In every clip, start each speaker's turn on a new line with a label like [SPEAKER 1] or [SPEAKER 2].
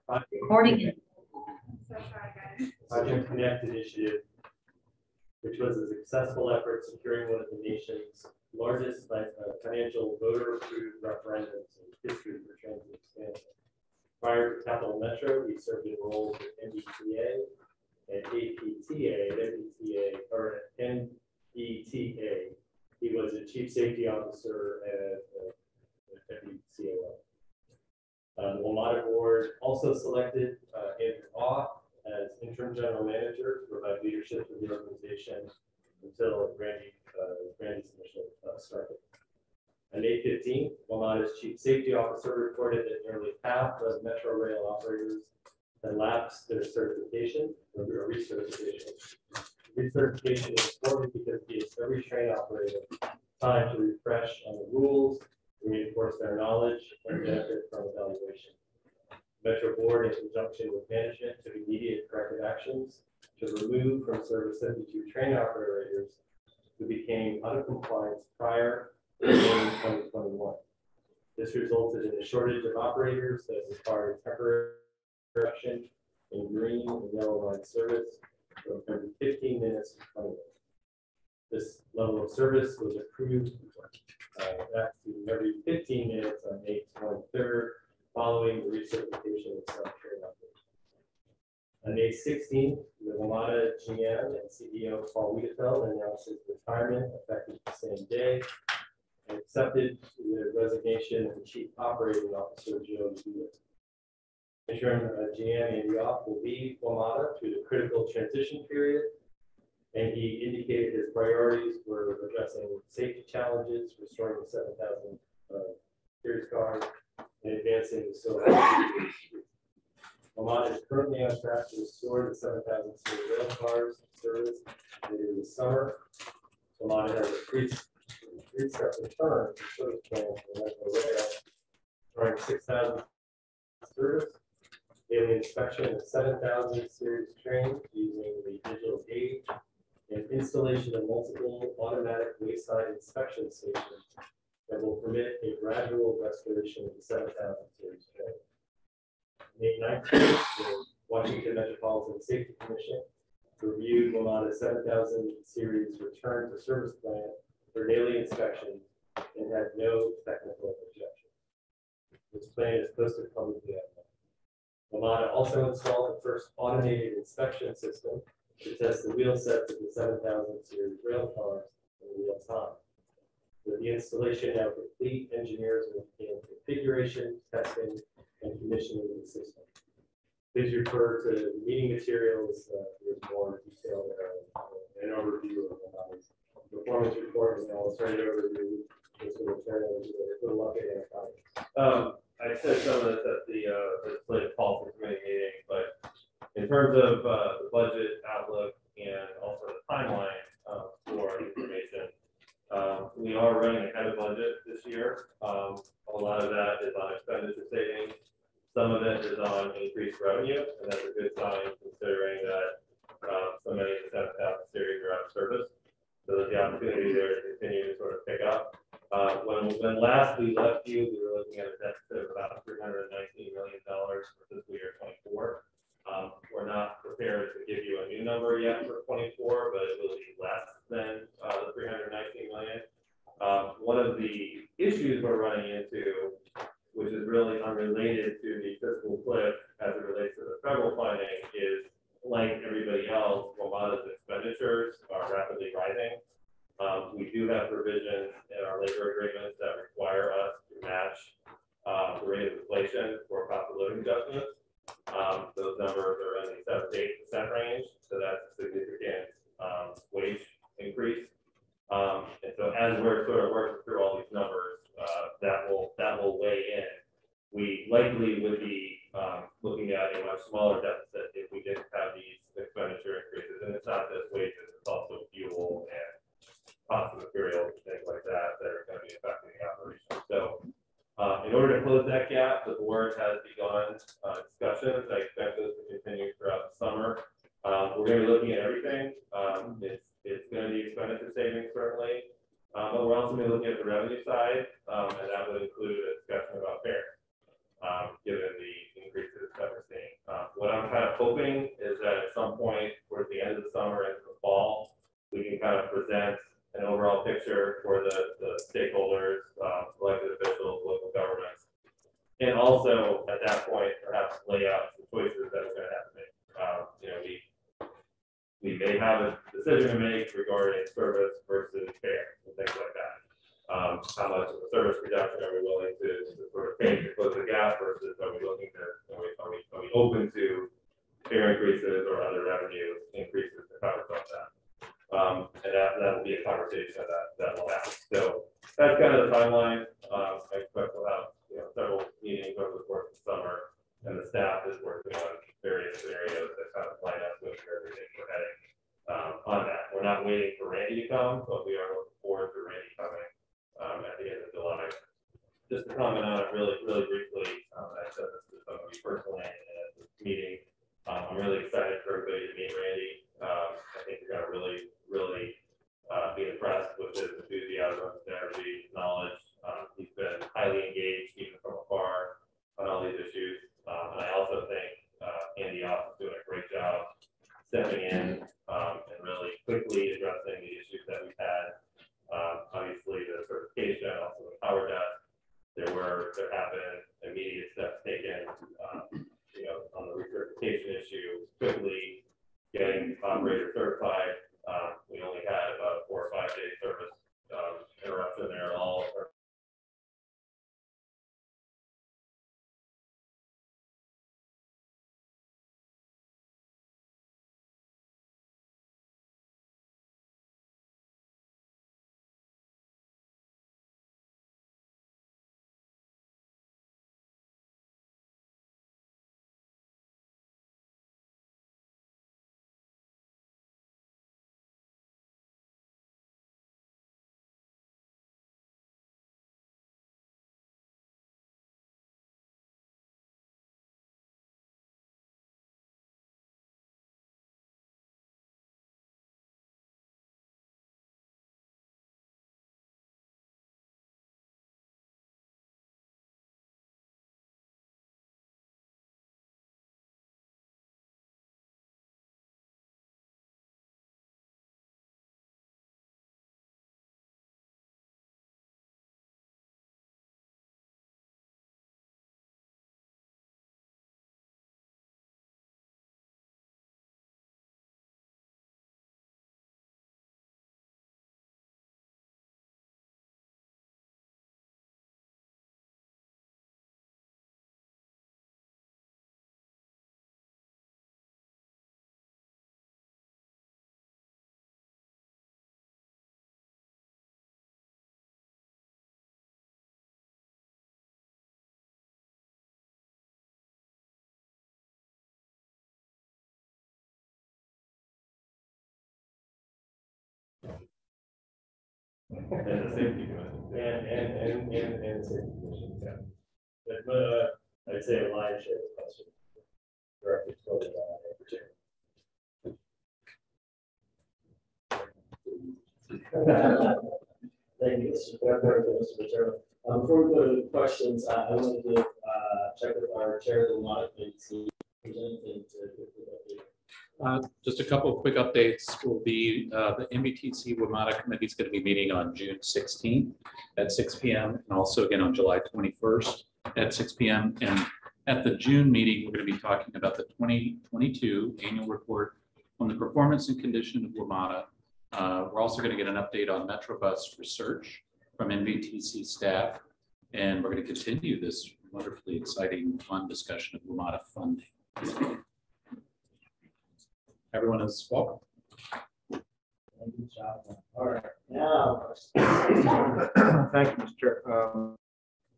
[SPEAKER 1] Recording.
[SPEAKER 2] Project Connect initiative, which was a successful effort securing one of the nation's largest financial voter-approved referendums in history for transit expansion. Prior to Capital Metro, he served in roles at NVTA and APTA, or NVTA. He was a chief safety officer at NVCA. The WMATA board also selected Andrew as interim general manager to provide leadership to the organization until Randy's initial start. On May 15th, WMATA's chief safety officer reported that nearly half of Metro Rail operators had lapsed their certification or recertification. Recertification is important because it gives every train operator time to refresh on the rules, reinforce their knowledge, and benefit from evaluation. Metro Board, in conjunction with management, took immediate corrective actions to remove from service 72 train operators who became out of compliance prior to May 2021. This resulted in a shortage of operators that required temporary reduction in green and yellow line service from every 15 minutes to 20 minutes. This level of service was approved back to every 15 minutes on May 23rd, following the recertification of some train operators. On May 16th, the WMATA GM and CEO Paul Wiedefeld announced his retirement effective the same day and accepted the resignation of the Chief Operating Officer, Joe Duda. Interim GM Andy Off will leave WMATA through the critical transition period, and he indicated his priorities were addressing safety challenges, restoring the 7,000 series cars, and advancing the silver. WMATA is currently on track to restore the 7,000 series rail cars service later this summer. WMATA has a three-step return to service plan for Metro Rail, restoring 6,000 service, daily inspection of 7,000 series trains using the digital gauge, and installation of multiple automatic wayside inspection stations that will permit a gradual restoration of the 7,000 series train. May 19th, the Washington Metropolitan Safety Commission reviewed WMATA's 7,000 series return to service plan for daily inspection and had no technical objections. This plan is posted publicly online. WMATA also installed the first automated inspection system to test the wheel sets of the 7,000 series rail cars in real time. With the installation now complete, engineers will begin configuration, testing, and commissioning of the system. Please refer to the meeting materials. There's more detail there, an overview of WMATA's performance report, and I'll turn it over to Mr. Chairman to look at it.
[SPEAKER 3] I said some of this at the legislative policy committee meeting, but in terms of the budget outlook and also the timeline for information, we are running ahead of budget this year. A lot of that is on expenditure savings. Some of it is on increased revenue, and that's a good sign considering that so many of the 7,000 series are out of service. So there's the opportunity there to continue to sort of pick up. When last we left you, we were looking at a deficit of about $319 million for fiscal year 24. We're not prepared to give you a new number yet for 24, but it will be less than the $319 million. One of the issues we're running into, which is really unrelated to the fiscal cliff as it relates to the federal funding, is like everybody else, WMATA's expenditures are rapidly rising. We do have provisions in our labor agreements that require us to match the rate of inflation for cost of living adjustments. Those numbers are in the 7 to 8% range, so that's a significant wage increase. And so as we're sort of working through all these numbers, that will weigh in. We likely would be looking at a much smaller deficit if we didn't have these expenditure increases. And it's not just wages, it's also fuel and cost of materials and things like that that are going to be affecting the operation. So in order to close that gap, the board has begun discussions. I expect those to continue throughout the summer. We're going to be looking at everything. It's going to be expenditure savings, certainly. But we're also going to be looking at the revenue side, and that would include a discussion about fares, given the increases that we're seeing. What I'm kind of hoping is that at some point towards the end of the summer and the fall, we can kind of present an overall picture for the stakeholders, elected officials, local governments, and also at that point perhaps lay out the choices that we're going to have to make. We may have a decision to make regarding service versus care and things like that. How much of a service reduction are we willing to sort of pay to close the gap versus are we looking to, are we open to fare increases or other revenue increases to cover some of that? And that will be a conversation that will happen. So that's kind of the timeline. I expect we'll have several meetings over the course of the summer, and the staff is working on various scenarios that kind of line up with where everything we're heading on that. We're not waiting for Randy to come, but we are looking forward to Randy coming at the end of July. Just to comment on it really briefly, I said this to some of you personally at this meeting. I'm really excited for everybody to meet Randy. I think you're going to really be impressed with his enthusiasm, his energy, knowledge. He's been highly engaged even from afar on all these issues. And I also think Andy Off is doing a great job stepping in and really quickly addressing the issues that we've had. Obviously, the certification, also the power desk. There have been immediate steps taken, on the recertification issue, quickly getting operator certified. We only had about a 4 or 5 day service interruption there. All and the safety commission.
[SPEAKER 2] And the safety commission. Yeah. But I'd say a line share the question directly toward Thank you, Mr. Chairman. Before we go to questions, I wanted to check with our chair of the NVTC.
[SPEAKER 1] Just a couple of quick updates will be the NVTC WMATA committee is going to be meeting on June 16th at 6 p.m. and also again on July 21st at 6 p.m. And at the June meeting, we're going to be talking about the 2022 annual report on the performance and condition of WMATA. We're also going to get an update on Metrobus research from NVTC staff, and we're going to continue this wonderfully exciting, fun discussion of WMATA funding. Everyone is welcome.
[SPEAKER 2] All right, now.
[SPEAKER 4] Thank you, Mr. Chair.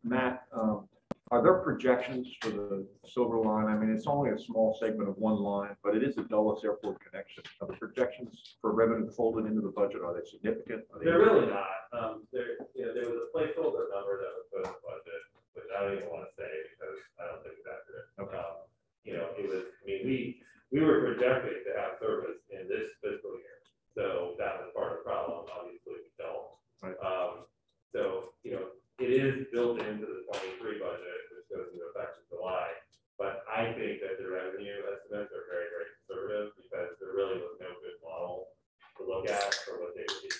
[SPEAKER 4] Matt, are there projections for the Silver Line? I mean, it's only a small segment of one line, but it is the Dulles Airport connection. Are the projections for revenue folded into the budget, are they significant?
[SPEAKER 3] They're really not. There was a placeholder number that was put in the budget, which I don't even want to say because I don't think it's accurate.
[SPEAKER 4] Okay.
[SPEAKER 3] It was. I mean, we were projecting to have service in this fiscal year, so that was part of the problem. Obviously, we don't.
[SPEAKER 4] Right.
[SPEAKER 3] So it is built into the 23 budget, which goes into effect in July. But I I think that the revenue estimates are very, very conservative because there really was no good model to look at for what they would be.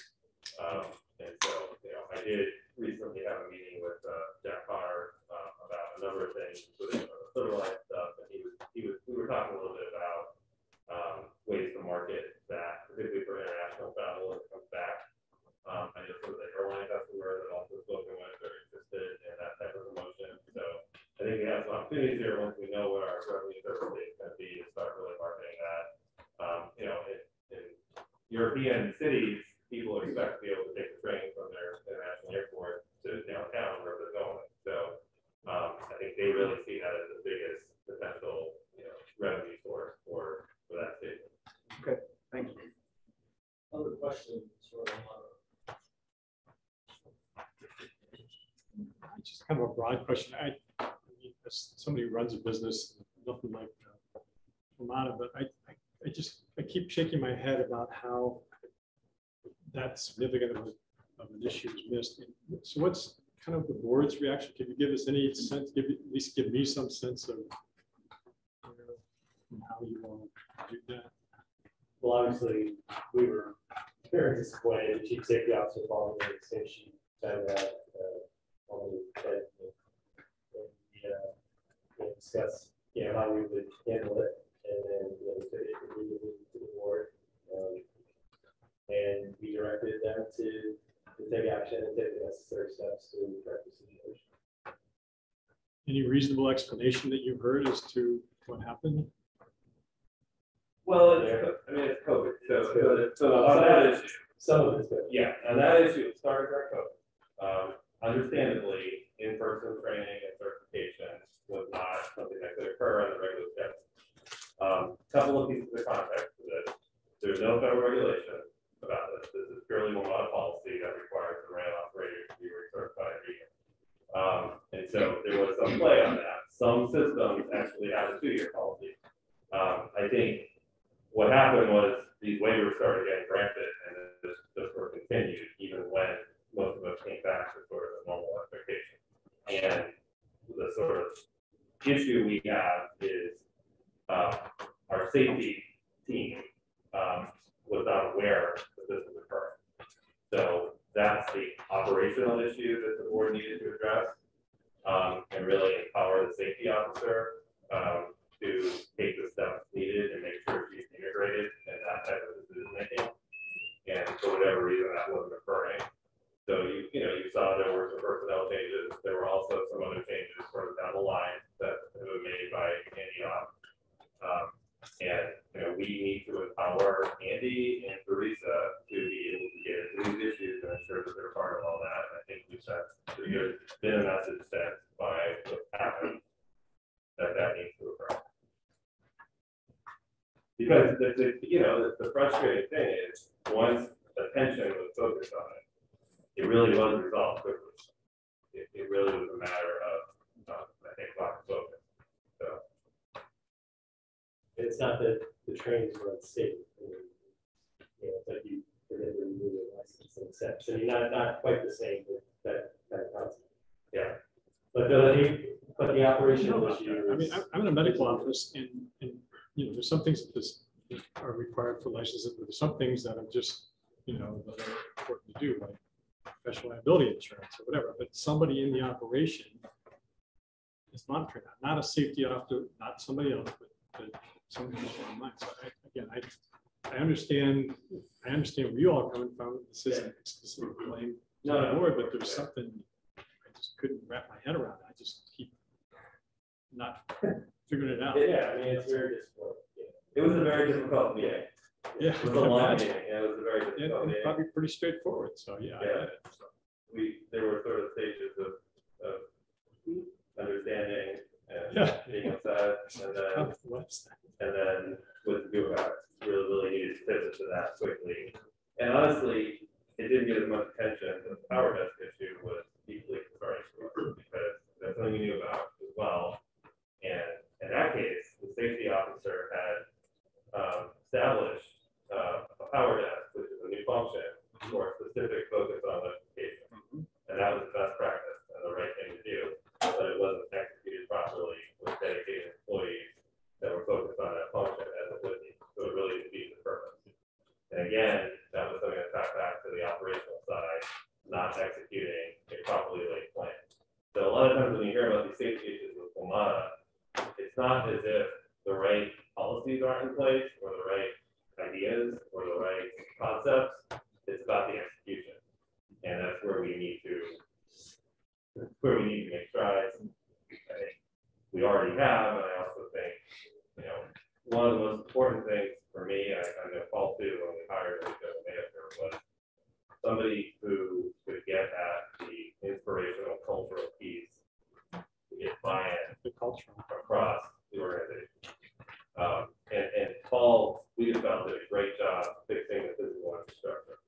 [SPEAKER 3] And so, I did recently have a meeting with Jack Potter about a number of things, including civilized stuff, and we were talking a little bit about ways to market that, particularly for international travel when it comes back. I know some of the airline customers that also spoken with are interested in that type of promotion. So I think we have some opportunities here once we know what our revenue service is going to be to start really marketing that. In European cities, people expect to be able to take the train from their international airport to downtown wherever they're going. So I think they really see that as the biggest potential, revenue source for that state.
[SPEAKER 4] Okay, thank you.
[SPEAKER 2] Other questions?
[SPEAKER 5] Just kind of a broad question. I mean, as somebody who runs a business, nothing like Ramada, but I keep shaking my head about how that significant of an issue is missed. So what's kind of the board's reaction? Can you give us any sense, at least give me some sense of how you want to do that?
[SPEAKER 2] Well, obviously, we were very disappointed. The chief safety officer followed the same sheet and we discussed, how we would handle it, and then took it to the board, and we directed them to take action and take the necessary steps to correct the situation.
[SPEAKER 5] Any reasonable explanation that you've heard as to what happened?
[SPEAKER 3] Well, it's COVID. So on that issue,
[SPEAKER 2] Some of it's good.
[SPEAKER 3] yeah, on that issue, it started during COVID. Understandably, in-person training and certification was not something that could occur on the regular schedule. Couple of pieces of context to this. There's no federal regulation about this. This is purely WMATA policy that requires the rail operator to be certified every year. And so there was some play on that. Some systems actually have a 2-year policy. I think what happened was these waivers started getting granted and then just were continued even when most of us came back to sort of a normal expectation. And the sort of issue we have is our safety team was not aware that this was occurring. So that's the operational issue that the board needed to address and really empower the safety officer to take the steps needed and make sure she's integrated in that type of decision making. And for whatever reason, that wasn't occurring. So you saw there were some personnel changes. There were also some other changes sort of down the line that have been made by Andy Opp. And we need to empower Andy and Teresa to be able to get into these issues and ensure that they're part of all that. And I think we've sent there's been a message sent by what's happened that needs to occur. Because the frustrating thing is once attention was focused on it, it really was resolved quickly. It really was a matter of I think lack of focus. So
[SPEAKER 2] It's not that the trains were unstable. It's like you forget to remove your license in a sense. I mean, not quite the same, but that kind of concept.
[SPEAKER 3] yeah.
[SPEAKER 2] But the operational issue.
[SPEAKER 5] I mean, I'm in a medical office and there's some things that are required for licenses, but there's some things that are just, that are important to do, like professional liability insurance or whatever. But somebody in the operation is monitoring that, not a safety officer, not somebody else, but somebody else online. So I understand where you all are coming from. This isn't explicitly blame to the board, but there's something I just couldn't wrap my head around. I just keep not figuring it out.
[SPEAKER 2] Yeah, I mean, it's very disappointing.
[SPEAKER 3] It was a very difficult meeting.
[SPEAKER 5] Yeah,
[SPEAKER 3] It was a long meeting, and it was a very difficult
[SPEAKER 5] and
[SPEAKER 3] meeting.
[SPEAKER 5] probably pretty straightforward. So yeah, I get it. So,
[SPEAKER 3] There were sort of stages of understanding and being upset, and then what to do about it. Really needed to pivot to that quickly. And honestly, it didn't get as much attention. The power desk issue was deeply concerning to us because that's something we knew about as well. And in that case, the safety officer had established a power desk, which is a new function for a specific focus on notification. And that was the best practice and the right thing to do, but it wasn't executed properly with dedicated employees again, that was something that got back to the operational side, not executing a properly laid plan. So a lot of times when you hear about these safety issues with WMATA, it's not as if the right policies aren't in place or the right ideas or the right concepts. It's about the execution, and that's where we need to make strides. I think we already have, and I also think, you know, one of the most important things for me, I know Paul too, when we hired a manager, was somebody who could get at the inspirational cultural piece to get buy-in
[SPEAKER 5] The culture.
[SPEAKER 3] across the organization. And Paul, we just felt did a great job fixing the physical infrastructure,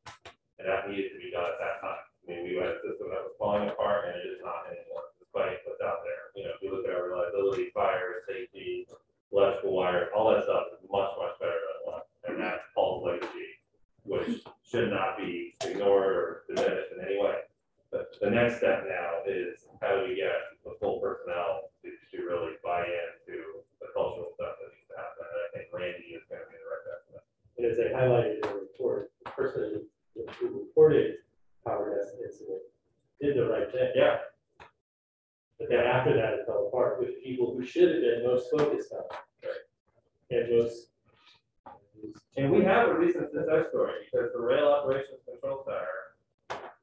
[SPEAKER 3] and that needed to be done at that time. I mean, we had a system that was falling apart, and it is not anymore, despite what's out there. You know, if you look at our reliability, fire, safety, electrical wire, all that stuff is much, much better than it was. And that's Paul's legacy, which should not be ignored or diminished in any way. But the next step now is how do we get the full personnel to really buy into the cultural stuff that needs to happen. And I think Randy is going to be the right guy for that.
[SPEAKER 2] And as they highlighted in the report, the person who reported power desk incident did the right thing.
[SPEAKER 3] Yeah.
[SPEAKER 2] But then after that, it fell apart with people who should have been most focused on it. Right. And most.
[SPEAKER 3] And we have a recent success story because the rail operations control center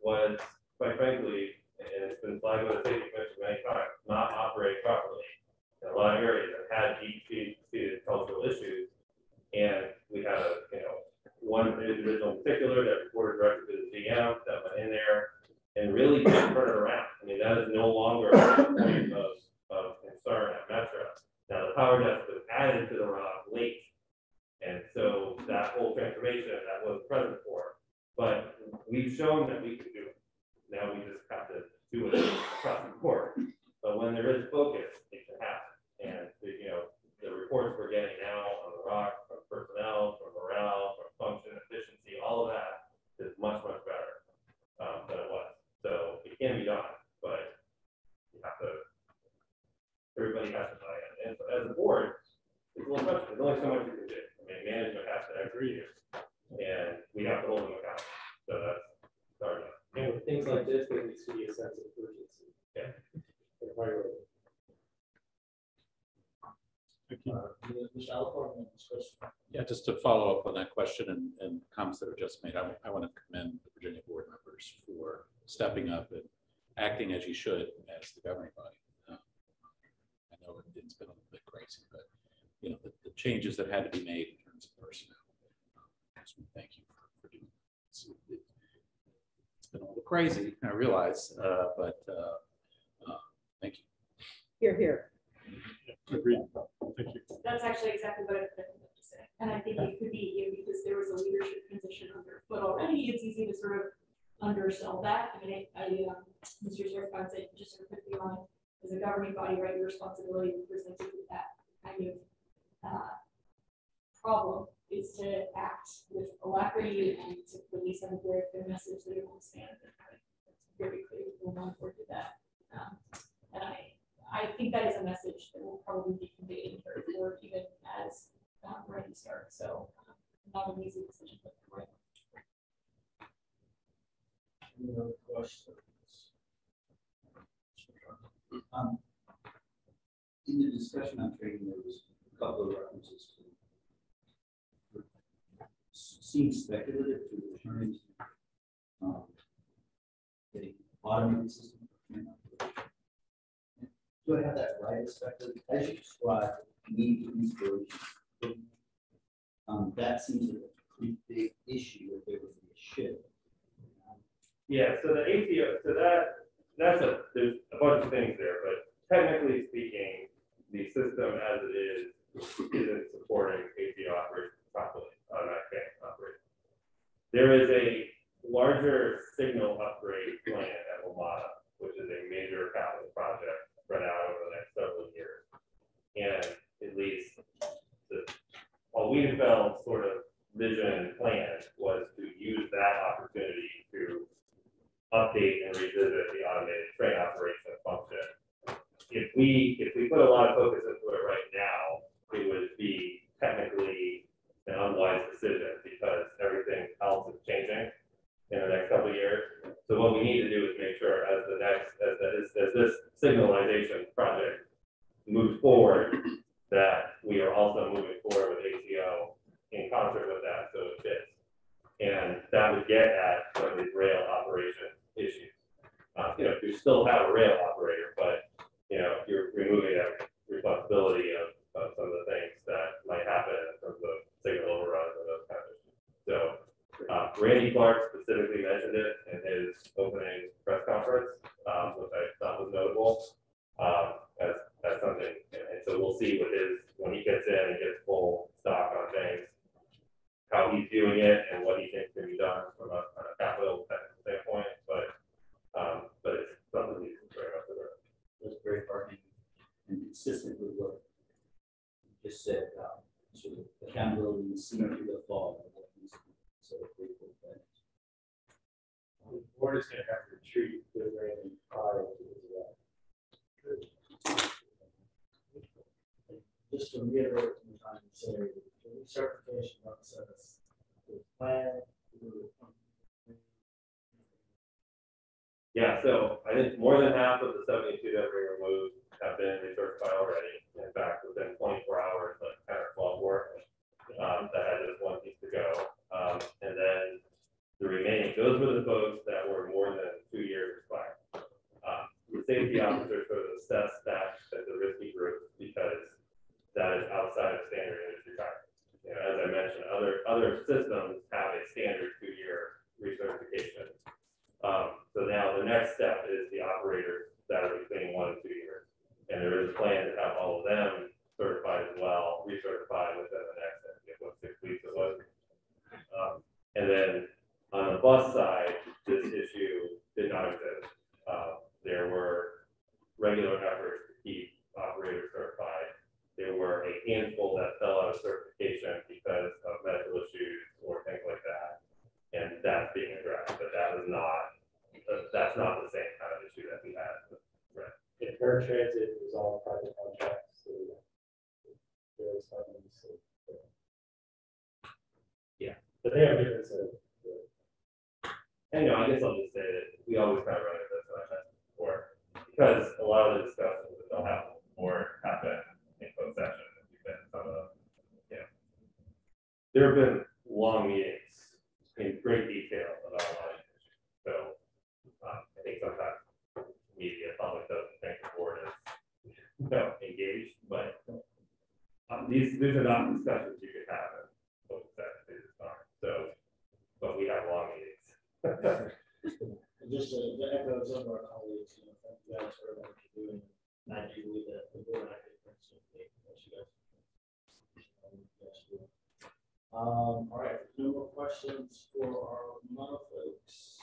[SPEAKER 3] was, quite frankly, and it's been flagged by the safety commission many times, not operating properly in a lot of areas and had deep-seated cultural issues. And we had one individual in particular that reported directly to the GM that went in there and really didn't turn it around. I mean, that is no longer a point of concern at Metro. Now, the power desk was added to the rock late. And so that whole transformation that wasn't present for, but we've shown that we can do it. Now we just have to do it across the board. But when there is focus, it can happen. And the reports we're getting now on the rock from personnel, from morale, from function, efficiency, all of that is much, much better than it was. So it can be done, but you have to. Everybody has to buy in. And so as a board, it's a little much. There's only so much you can do. I mean, management has to agree, and we have to hold them accountable. So that's our job.
[SPEAKER 2] And with things like this, there needs to be a sense of urgency.
[SPEAKER 3] Yeah.
[SPEAKER 2] And priority.
[SPEAKER 1] Yeah, just to follow up on that question and comments that were just made, I want to commend the Virginia board members for stepping up and acting as you should as the governing body. I know it's been a little bit crazy, but the changes that had to be made in terms of personnel. So thank you for doing that. It's been a little crazy, I realize, but thank you.
[SPEAKER 6] Here, here.
[SPEAKER 5] Agreed. Thank you.
[SPEAKER 7] That's actually exactly what I was going to say. And I think it could be you because there was a leadership transition underfoot already. It's easy to sort of undersell that. I mean, Mr. Sheriff said just sort of put the line as a governing body, right? Your responsibility presented with that kind of problem is to act with alacrity and to release a very clear message that it will stand. It's very clear that we'll move forward to that. And I think that is a message that will probably be conveyed in her board even as Randy starts. So not an easy decision, but the right one.
[SPEAKER 8] Any other questions? In the discussion on trading, there was a couple of references to seems speculative to return to getting automated system. Do I have that right? Speculative, as you described, need for inspiration. That seems like a pretty big issue if there was a shift.
[SPEAKER 3] Yeah, so the ATO, so there's a bunch of things there, but technically speaking, the system as it is isn't supporting ATO operations properly, automatic operations. There is a larger signal upgrade plan at WMATA, which is a major capital project spread out over the next several years. And at least Paul Wiedefeld's sort of vision and plan was to use that opportunity to update and revisit the automated train operation function. If we put a lot of focus into it right now, it would be technically an unwise decision because everything still have a rail operator, but, you know, you're removing that responsibility of some of the things that might happen in terms of signal overruns and those kind of issues. So Randy Clark specifically mentioned it in his opening press conference, which I thought was notable as something. And so we'll see what when he gets in and gets full stock on things, how he's doing it and what he thinks can be done from a capital technical standpoint. But it's something he's very much aware of.
[SPEAKER 8] That's very heartening and consistent with what you just said, sort of accountability and seeing through the fall. So grateful for that.
[SPEAKER 2] The board is going to have to retreat with Randy prior to his
[SPEAKER 8] Just to reiterate from the time you say, the recertification process, the plan.
[SPEAKER 3] Yeah, so I think more than half of the 72 that we removed have been recertified already. In fact, within 24 hours, like 10 or 12 work that had just one piece to go. And then the remaining, those were the folks that were more than 2 years expired. The safety officers sort of assess that as a risky group because that is outside of standard industry practice. You know, as I mentioned, other systems have a standard 2-year recertification. So now the next step is the operators that are between 1 and 2 years. And there is a plan to have all of them certified as well, recertified within the next, I think, 6 weeks it was. And then on the bus side, this issue did not exist. There were regular efforts to keep operators certified. There were a handful that fell out of certification because of medical issues or things like that. And that's being addressed, but that's not the same kind of issue that we had. Right.
[SPEAKER 2] if air transit is all private contracts, so there's companies.
[SPEAKER 3] Yeah.
[SPEAKER 2] But they have different set of.
[SPEAKER 3] And I guess I'll just say that we always kind of run into this, like I said before, because a lot of the discussions that they'll have or happen in closed session. There have been long meetings in great detail about a lot of issues. So I think sometimes media public doesn't think the board is engaged, but these are not discussions you could have in closed session. So, but we have long meetings.
[SPEAKER 8] Just to echo some of our colleagues, thank you guys for what you're doing. And I do believe that the board and I can participate. All right, no more questions for our Mono folks.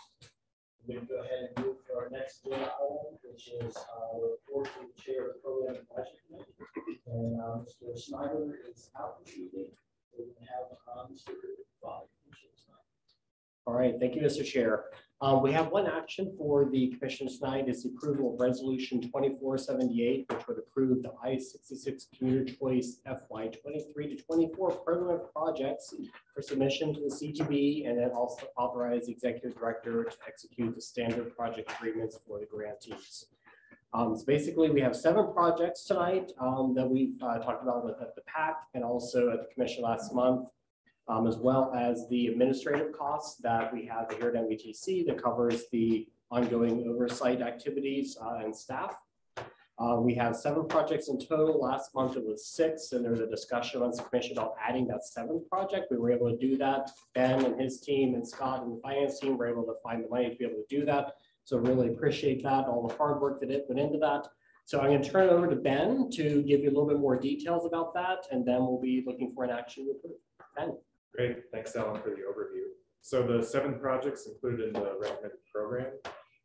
[SPEAKER 8] We're going to go ahead and move to our next item, which is a report to the chair of the program advisory committee. And Mr. Snyder is out this evening. We're going to have Mr. Bobby.
[SPEAKER 6] All right, thank you, Mr. Chair. We have one action for the commission tonight is the approval of resolution 2478, which would approve the I-66 commuter choice FY 23 to 24 program projects for submission to the CGB, and then also authorize the executive director to execute the standard project agreements for the grantees. So basically, we have 7 projects tonight that we've talked about at the PAC and also at the commission last month. As well as the administrative costs that we have here at NVTC that covers the ongoing oversight activities and staff. We have 7 projects in total. Last month it was 6, and there was a discussion on the commission about adding that 7th project. We were able to do that. Ben and his team and Scott and the finance team were able to find the money to be able to do that. So really appreciate that, all the hard work that it went into that. So I'm going to turn it over to Ben to give you a little bit more details about that, and then we'll be looking for an action to approve. Ben.
[SPEAKER 9] Great, thanks Alan for the overview. So the 7 projects included in the recommended program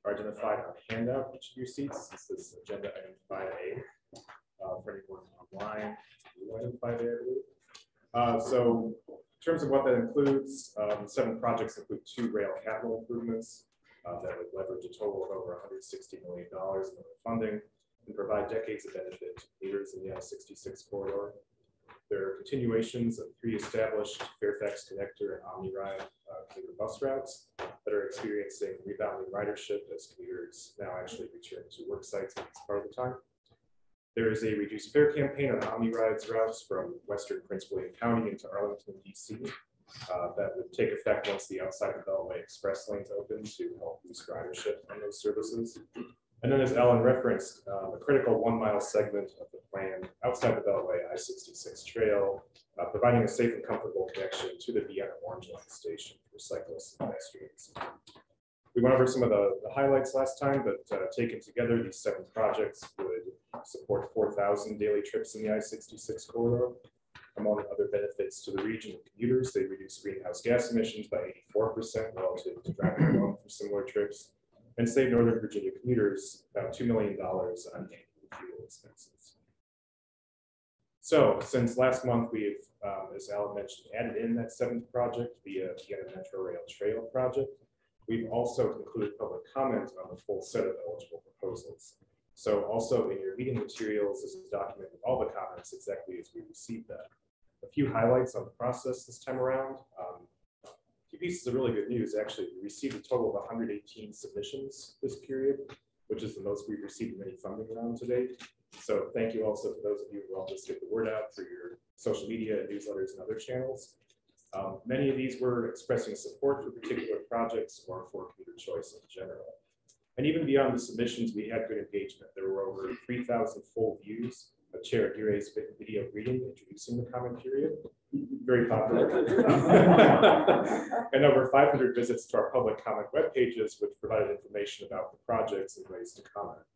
[SPEAKER 9] are identified on handout each of your seats. This is agenda item 5A for anyone online. You identify there, I believe. So in terms of what that includes, 7 projects include 2 rail capital improvements that would leverage a total of over $160 million in funding and provide decades of benefit to commuters in the I-66 corridor. There are continuations of 3 established Fairfax Connector and OmniRide commuter bus routes that are experiencing rebounding ridership as commuters now actually return to work sites at least part of the time. There is a reduced fare campaign on OmniRide's routes from western Prince William County into Arlington, DC that would take effect once the outside of the Beltway Express lanes open to help boost ridership on those services. And then as Alan referenced, a critical 1 mile segment of the plan outside the Beltway I-66 trail, providing a safe and comfortable connection to the Vienna Orange Line station for cyclists and pedestrians. We went over some of the highlights last time, but taken together, these 7 projects would support 4,000 daily trips in the I-66 corridor. Among other benefits to the region and commuters, they reduce greenhouse gas emissions by 84% relative to driving alone for similar trips, and save Northern Virginia commuters about $2 million on annual fuel expenses. So since last month, we've, as Alan mentioned, added in that 7th project, the Vienna Metro Rail Trail project. We've also concluded public comment on the full set of eligible proposals. So also in your meeting materials, this is documented all the comments exactly as we received them. A few highlights on the process this time around. Two pieces of really good news. Actually, we received a total of 118 submissions this period, which is the most we've received in any funding round to date. So thank you also to those of you who helped us get the word out through your social media, newsletters, and other channels. Many of these were expressing support for particular projects or for commuter choice in general. And even beyond the submissions, we had good engagement. There were over 3,000 full views of Chair Aguirre's video reading introducing the comment period. Very popular. And over 500 visits to our public comment web pages, which provided information about the projects and ways to comment.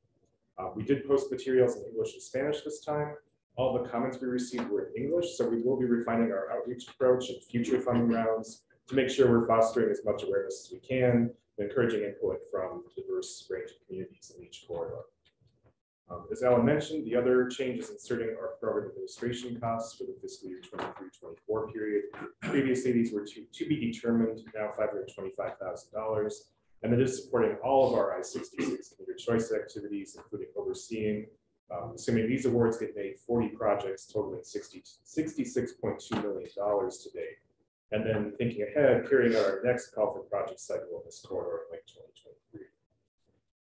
[SPEAKER 9] We did post materials in English and Spanish this time. All the comments we received were in English, so we will be refining our outreach approach in future funding rounds to make sure we're fostering as much awareness as we can, encouraging input from a diverse range of communities in each corridor. As Alan mentioned, the other change is inserting our program administration costs for the fiscal year 23-24 period. Previously, these were to be determined, now $525,000. And it is supporting all of our I-66 commuter choice activities, including overseeing, assuming these awards get made, 40 projects totaling $66.2 million to date. And then thinking ahead, carrying out our next call for project cycle in this corridor in late 2023.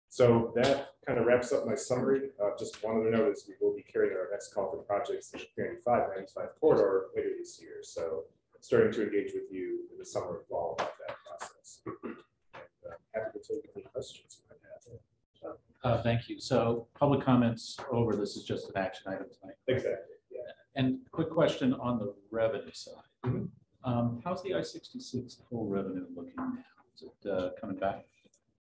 [SPEAKER 9] So that kind of wraps up my summary. Just one other note is we will be carrying our next call for projects in the 95 corridor later this year. So starting to engage with you in the summer and fall about that process. And happy to take any questions you might have.
[SPEAKER 1] Thank you. So public comments over, this is just an action item tonight.
[SPEAKER 9] Exactly, yeah.
[SPEAKER 1] And quick question on the revenue side. How's the I-66 toll revenue looking now? Is it coming back?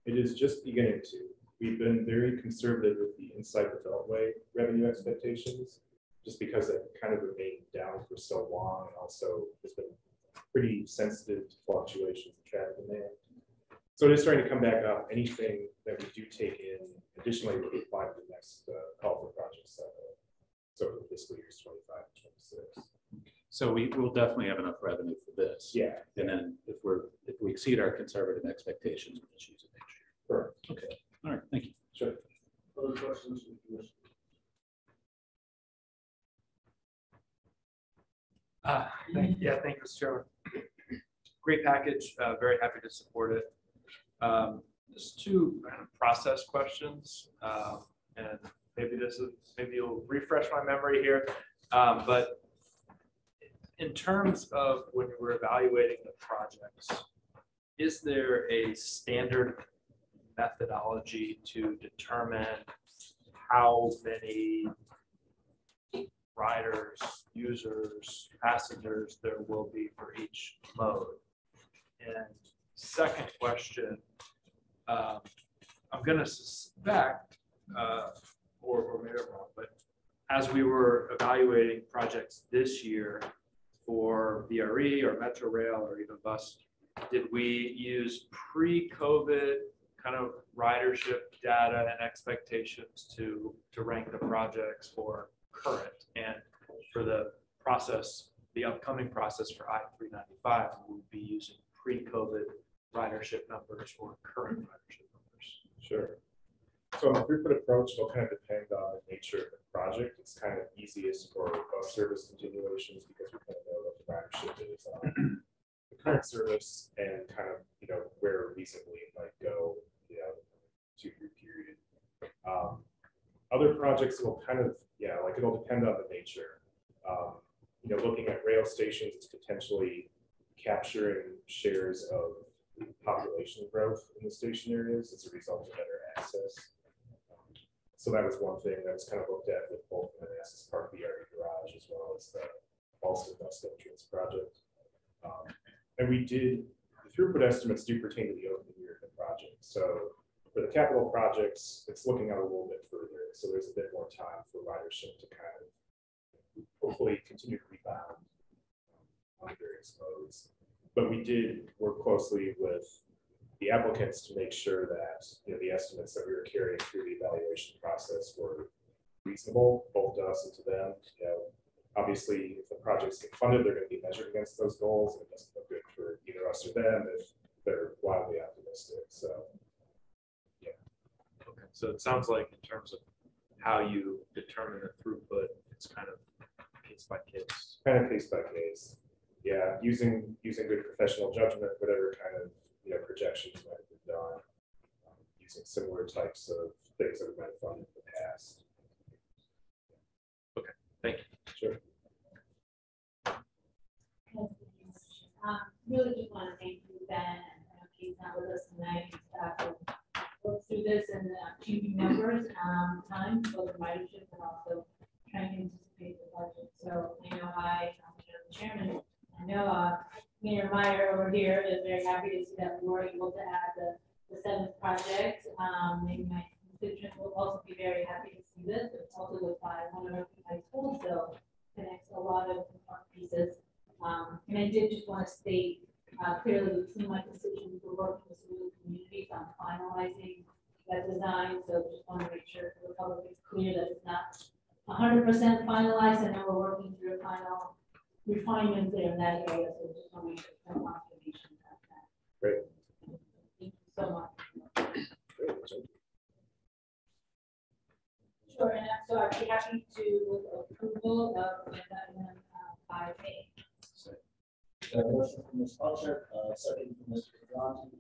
[SPEAKER 9] It is just beginning to. We've been very conservative with the inside the Beltway revenue expectations, just because it kind of remained down for so long, and also has been pretty sensitive to fluctuations in traffic demand. So it is starting to come back up. Anything that we do take in additionally will be applied to the next call for project cycle. So for fiscal years 25 and 26.
[SPEAKER 1] So we will definitely have enough revenue for this.
[SPEAKER 9] Yeah.
[SPEAKER 1] And then if we exceed our conservative expectations, we'll just use it next year.
[SPEAKER 9] Correct.
[SPEAKER 1] Okay. All right. Thank you.
[SPEAKER 9] Sure.
[SPEAKER 8] Other questions from the commission?
[SPEAKER 10] Thank you, Mr. Chairman. Great package. Very happy to support it. Just two kind of process questions, and maybe you'll refresh my memory here. But in terms of when we're evaluating the projects, is there a standard methodology to determine how many riders, users, passengers there will be for each mode? And second question, I'm going to suspect, or maybe I'm wrong, but as we were evaluating projects this year for VRE or Metro Rail or even bus, did we use pre-COVID kind of ridership data and expectations to rank the projects for current? And for the process, the upcoming process for I-395, we'll be using pre-COVID ridership numbers or current ridership numbers.
[SPEAKER 9] Sure. So on the throughput approach, it'll kind of depend on the nature of the project. It's kind of easiest for bus service continuations because we kind of know what the ridership is on the current service and kind of, where reasonably it might go, 2-3 period. Other projects will kind of, it'll depend on the nature. Looking at rail stations, it's potentially capturing shares of population growth in the station areas as a result of better access. So that was one thing that was kind of looked at with both Manassas Park VRE Garage as well as the Boston Bus Entrance project. And we did, the throughput estimates do pertain to the open year of the project. So for the capital projects, it's looking out a little bit further. So there's a bit more time for ridership to kind of hopefully continue to rebound on various modes. But we did work closely with the applicants to make sure that, you know, the estimates that we were carrying through the evaluation process were reasonable, both to us and to them. You know, obviously, if the projects get funded, they're going to be measured against those goals, and it doesn't look good for either us or them if they're wildly optimistic. So, yeah.
[SPEAKER 10] Okay, so it sounds like in terms of how you determine the throughput, it's kind of case by case.
[SPEAKER 9] Kind of case by case. Yeah, using good professional judgment, whatever kind of, you know, projections might have been done, using similar types of things that have been funded in the past.
[SPEAKER 10] Okay, thank you.
[SPEAKER 9] Sure.
[SPEAKER 7] Really just want to thank you, Ben, and he's not with us tonight. Work through this and changing numbers, time, both the ridership and also trying to anticipate the budget. So I know the chairman, I know Mayor Meyer over here is very happy to see that we were able to add the seventh project. Maybe my constituents will also be very happy to see this. It's also with one of our high schools, so connects a lot of pieces. And I did just want to state clearly between my constituents, we're working with some communities on finalizing that design. So just want to make sure the public is clear that it's not 100% finalized, and then we're working through a final refinements there in that area. So just want to make sure some confirmation about that.
[SPEAKER 9] Great.
[SPEAKER 7] Thank you so much.
[SPEAKER 9] Great.
[SPEAKER 7] Sure, and so I'd be happy to approval of amendment 5A.
[SPEAKER 8] Motion from Ms. Fletcher, second from Mr. Conti,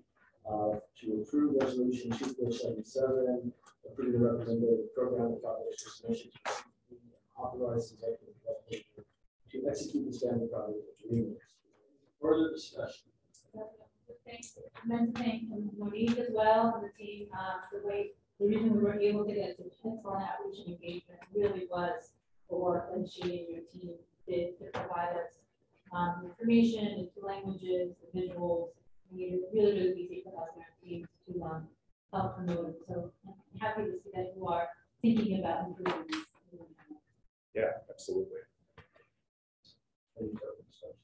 [SPEAKER 8] to approve resolution 2477, approve the representative program of population submission to authorize executive director to execute the standard project agreement. Further discussion.
[SPEAKER 7] Thanks, meant to thank Monique as well and the team. The reason we were able to get some excellent outreach and engagement really was the work that she and your team did to provide us information, the languages, the visuals. We made it really, really easy for us and our teams to help promote it. So I'm happy to see that you are thinking about improving this.
[SPEAKER 9] Yeah, absolutely.
[SPEAKER 8] Any further discussion?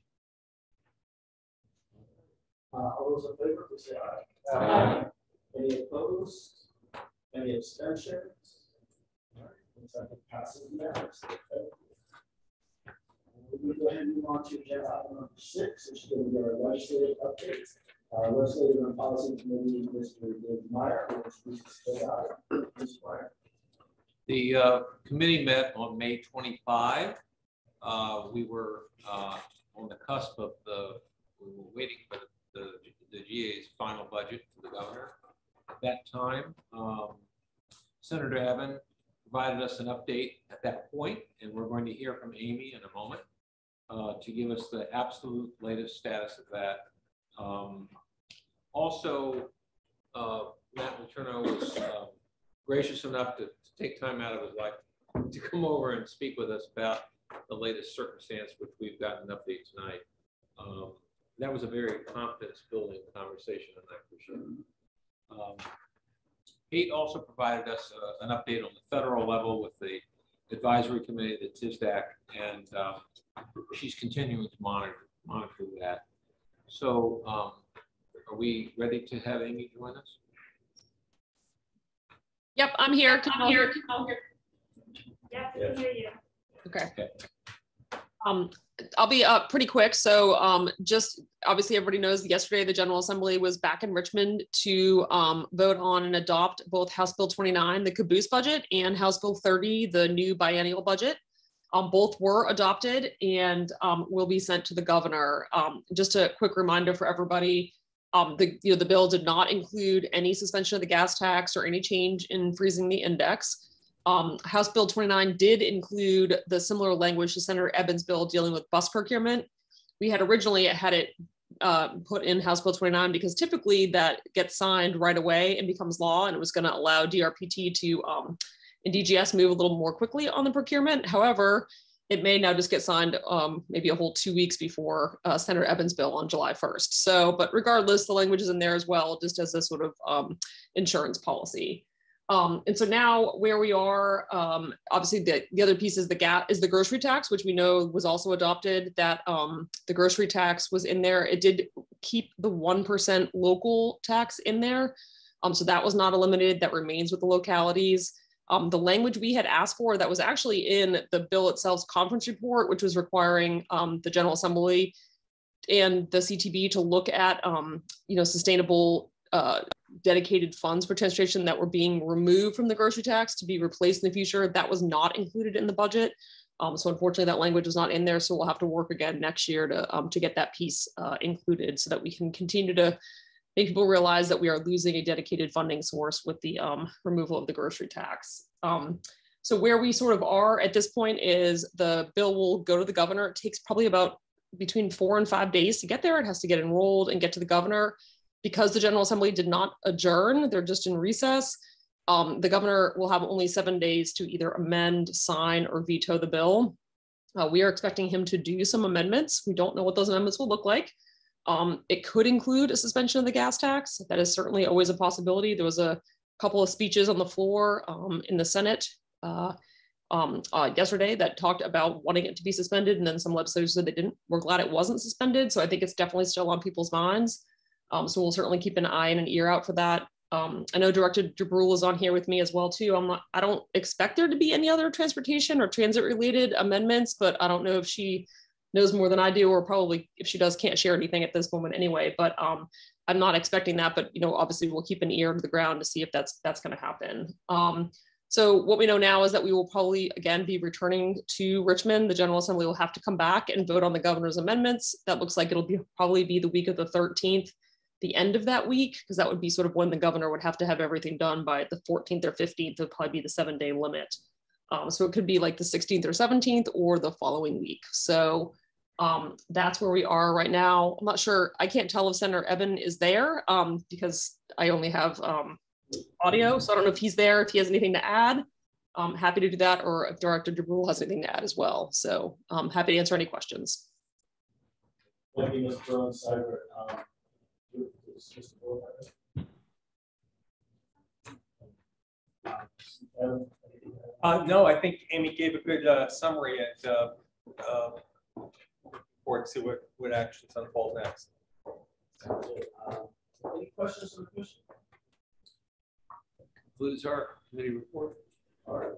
[SPEAKER 8] All those in favor, please say aye.
[SPEAKER 7] Aye.
[SPEAKER 8] Any opposed? Any abstentions? All right, looks like it passes unanimously. We'll go ahead and move on to agenda item number 6, which is going to be our legislative updates. Legislative and Policy Committee, Mr. David Meyer, will introduce this item. Mr. Meyer.
[SPEAKER 11] The committee met on May 25. We were on the cusp of we were waiting for the GA's final budget to the governor. At that time, Senator Evan provided us an update at that point, and we're going to hear from Amy in a moment to give us the absolute latest status of that. Also, Matt Letourneau was gracious enough to take time out of his life to come over and speak with us about the latest circumstance, which we've gotten an update tonight. That was a very confidence-building conversation tonight for sure. Kate also provided us an update on the federal level with the advisory committee, the TISDAC, and she's continuing to monitor that. So are we ready to have Amy join us?
[SPEAKER 12] Yep, I'm here. Can you hear?
[SPEAKER 7] Yeah, I can hear you.
[SPEAKER 12] Okay. I'll be pretty quick. So just obviously everybody knows that yesterday the General Assembly was back in Richmond to vote on and adopt both House Bill 29, the caboose budget, and House Bill 30, the new biennial budget. Both were adopted and will be sent to the governor. Just a quick reminder for everybody, the bill did not include any suspension of the gas tax or any change in freezing the index. House Bill 29 did include the similar language to Senator Ebbins' bill dealing with bus procurement. We had originally had it put in House Bill 29 because typically that gets signed right away and becomes law, and it was going to allow DRPT to and DGS move a little more quickly on the procurement. However, it may now just get signed maybe a whole 2 weeks before Senator Evans' bill on July 1st. So, but regardless, the language is in there as well, just as a sort of insurance policy. And so now where we are, obviously the other piece is the grocery tax, which we know was also adopted, that the grocery tax was in there. It did keep the 1% local tax in there. So that was not eliminated, that remains with the localities. The language we had asked for that was actually in the bill itself's conference report, which was requiring the General Assembly and the CTB to look at, sustainable dedicated funds for transportation that were being removed from the grocery tax to be replaced in the future. That was not included in the budget. So unfortunately that language was not in there. So we'll have to work again next year to get that piece included so that we can continue to make people realize that we are losing a dedicated funding source with the removal of the grocery tax. So where we sort of are at this point is the bill will go to the governor. It takes probably about between 4 and 5 days to get there. It has to get enrolled and get to the governor. Because the General Assembly did not adjourn, they're just in recess. The governor will have only 7 days to either amend, sign, or veto the bill. We are expecting him to do some amendments. We don't know what those amendments will look like. It could include a suspension of the gas tax. That is certainly always a possibility. There was a couple of speeches on the floor in the Senate yesterday that talked about wanting it to be suspended, and then some legislators said they didn't. We're glad it wasn't suspended. So I think it's definitely still on people's minds. So we'll certainly keep an eye and an ear out for that. I know Director DeBrule is on here with me as well too. I don't expect there to be any other transportation or transit related amendments, but I don't know if she knows more than I do, or probably if she does, can't share anything at this moment anyway. But I'm not expecting that. But obviously we'll keep an ear to the ground to see if that's going to happen. So what we know now is that we will probably again be returning to Richmond. The General Assembly will have to come back and vote on the governor's amendments. That looks like it'll probably be the week of the 13th. The end of that week, because that would be sort of when the governor would have to have everything done by the 14th or 15th, would probably be the 7-day limit. So it could be like the 16th or 17th or the following week. So that's where we are right now. I'm not sure, I can't tell if Senator Evan is there because I only have audio. So I don't know if he's there, if he has anything to add. I'm happy to do that, or if Director DeBrule has anything to add as well. So I'm happy to answer any questions.
[SPEAKER 8] Thank you, Mr. Burns-Cyber.
[SPEAKER 13] No, I think Amy gave a good summary and forward to see what actions unfold next.
[SPEAKER 8] Any questions from the commission?
[SPEAKER 11] Concludes our committee report.
[SPEAKER 8] All right.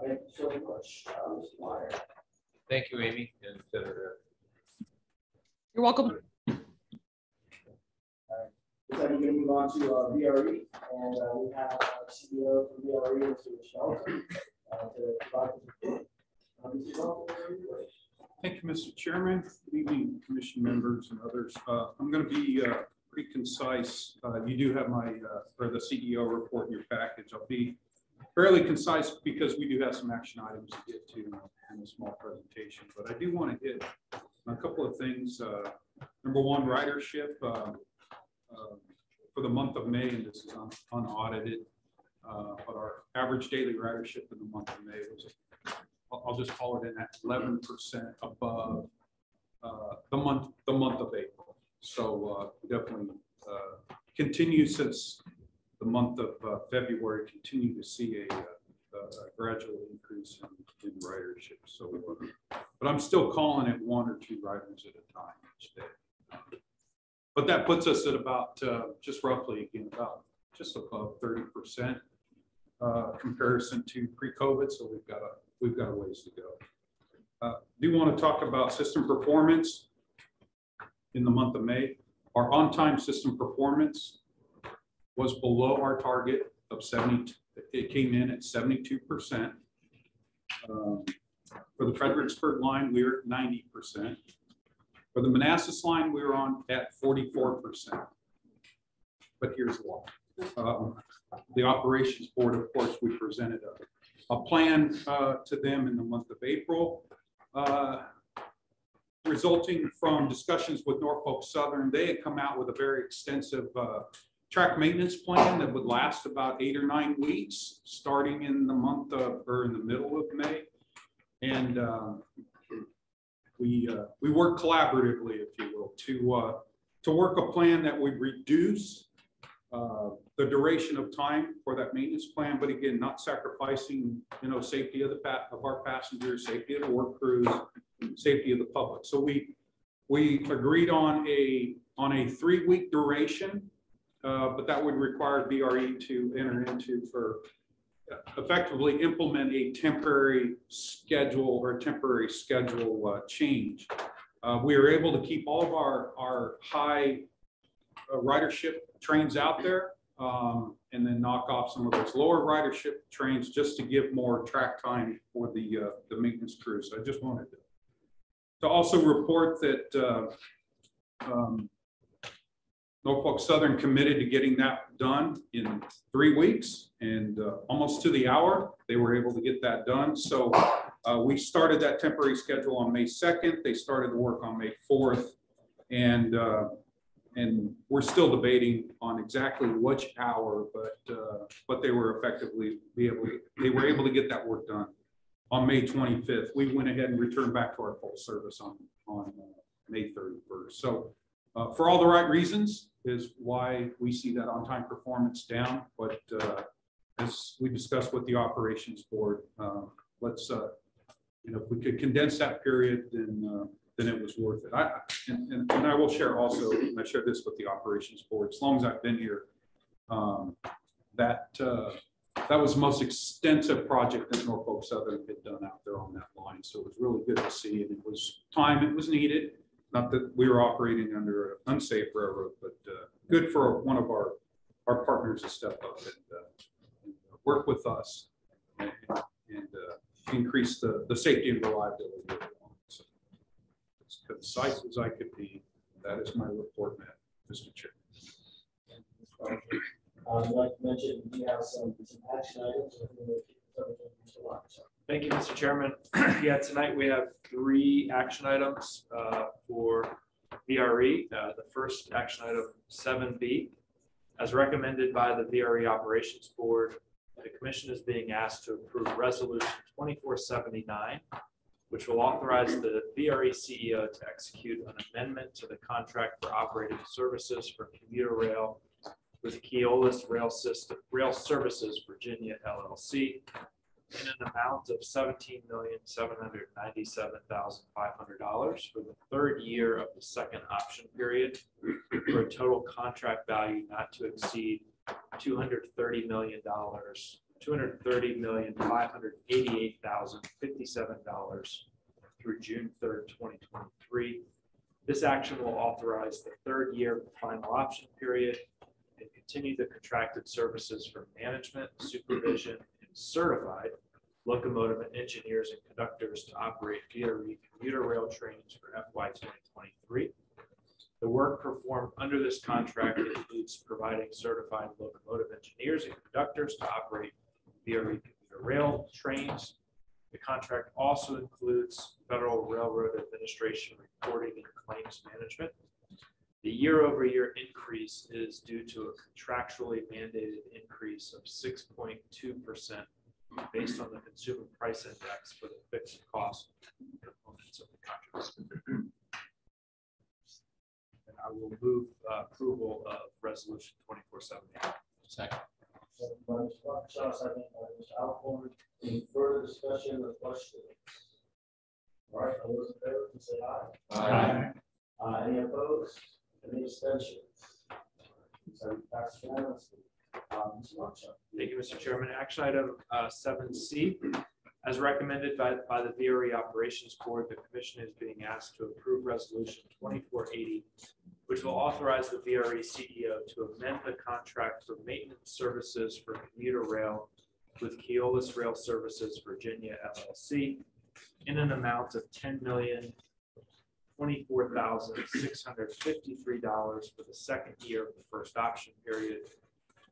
[SPEAKER 8] Thank you so much, Mr. Meyer.
[SPEAKER 11] Thank you, Amy and Senator.
[SPEAKER 12] You're welcome.
[SPEAKER 8] We're going to move on to VRE, and we have our CEO from VRE, Mr. Shelton, to provide the report.
[SPEAKER 14] Thank you, Mr. Chairman. Good evening, commission members and others. I'm going to be pretty concise. You do have my or the CEO report in your package. I'll be fairly concise because we do have some action items to get to in a small presentation. But I do want to hit a couple of things. Number one, ridership. For the month of May, and this is unaudited, but our average daily ridership in the month of May was, I'll just call it in at 11% above the month of April. So definitely continue since the month of February, continue to see a gradual increase in ridership. So, but I'm still calling it 1 or 2 riders at a time each day. But that puts us at about just roughly again about just above 30% comparison to pre-COVID. So we've got a ways to go. Do want to talk about system performance in the month of May. Our on-time system performance was below our target of 70. It came in at 72%. For the Fredericksburg line, we were at 90%. For the Manassas line, we were on at 44%. But here's why. The operations board, of course, we presented a plan to them in the month of April, resulting from discussions with Norfolk Southern. They had come out with a very extensive track maintenance plan that would last about 8 or 9 weeks, starting in the month of, or in the middle of May. And we work collaboratively, if you will, to work a plan that would reduce the duration of time for that maintenance plan, but again, not sacrificing, safety of our passengers, safety of the work crews, safety of the public. So we agreed on a 3-week duration, but that would require VRE to enter into for effectively implement a temporary schedule or temporary schedule change. We were able to keep all of our high ridership trains out there, and then knock off some of those lower ridership trains just to give more track time for the maintenance crew. So I just wanted to also report that Norfolk Southern committed to getting that done in 3 weeks, and almost to the hour, they were able to get that done. So we started that temporary schedule on May 2nd. They started the work on May 4th, and we're still debating on exactly which hour, but they were effectively they were able to get that work done on May 25th. We went ahead and returned back to our full service on May 31st. So for all the right reasons is why we see that on-time performance down. But as we discussed with the operations board, let's if we could condense that period, then it was worth it. And I will share also, and I shared this with the operations board, as long as I've been here, that was the most extensive project that Norfolk Southern had done out there on that line. So it was really good to see, and it was needed. Not that we were operating under an unsafe railroad, but good for one of our partners to step up and work with us and increase the safety and reliability of the line. So as concise as I could be, that is my report, Mr. Chair.
[SPEAKER 8] I'd like to mention we have some action items.
[SPEAKER 10] Thank you, Mr. Chairman. Yeah, tonight we have 3 action items for VRE. The first action item, 7B, as recommended by the VRE Operations Board, the Commission is being asked to approve Resolution 2479, which will authorize the VRE CEO to execute an amendment to the contract for operating services for commuter rail with Keolis Rail Services Virginia LLC in an amount of $17,797,500 for the 3rd year of the 2nd option period, for a total contract value not to exceed $230,588,057 through June 3rd, 2023. This action will authorize the 3rd year of the final option period and continue the contracted services for management, supervision, and certified locomotive and engineers and conductors to operate VRE commuter rail trains for FY 2023. The work performed under this contract includes providing certified locomotive engineers and conductors to operate VRE commuter rail trains. The contract also includes Federal Railroad Administration reporting and claims management. The year-over-year increase is due to a contractually mandated increase of 6.2% based on the consumer price index for the fixed cost components of the contract. And I will move approval of Resolution 2478.
[SPEAKER 11] Second.
[SPEAKER 8] Any further discussion or questions? All right, all those in favor, please say aye.
[SPEAKER 11] Aye.
[SPEAKER 8] Any opposed? Any abstentions? So passed unanimously.
[SPEAKER 10] Thank you, Mr. Chairman. Action item 7C, as recommended by the VRE Operations Board, the Commission is being asked to approve Resolution 2480, which will authorize the VRE CEO to amend the contract for maintenance services for commuter rail with Keolis Rail Services Virginia LLC in an amount of $10,024,653 for the 2nd year of the 1st option period,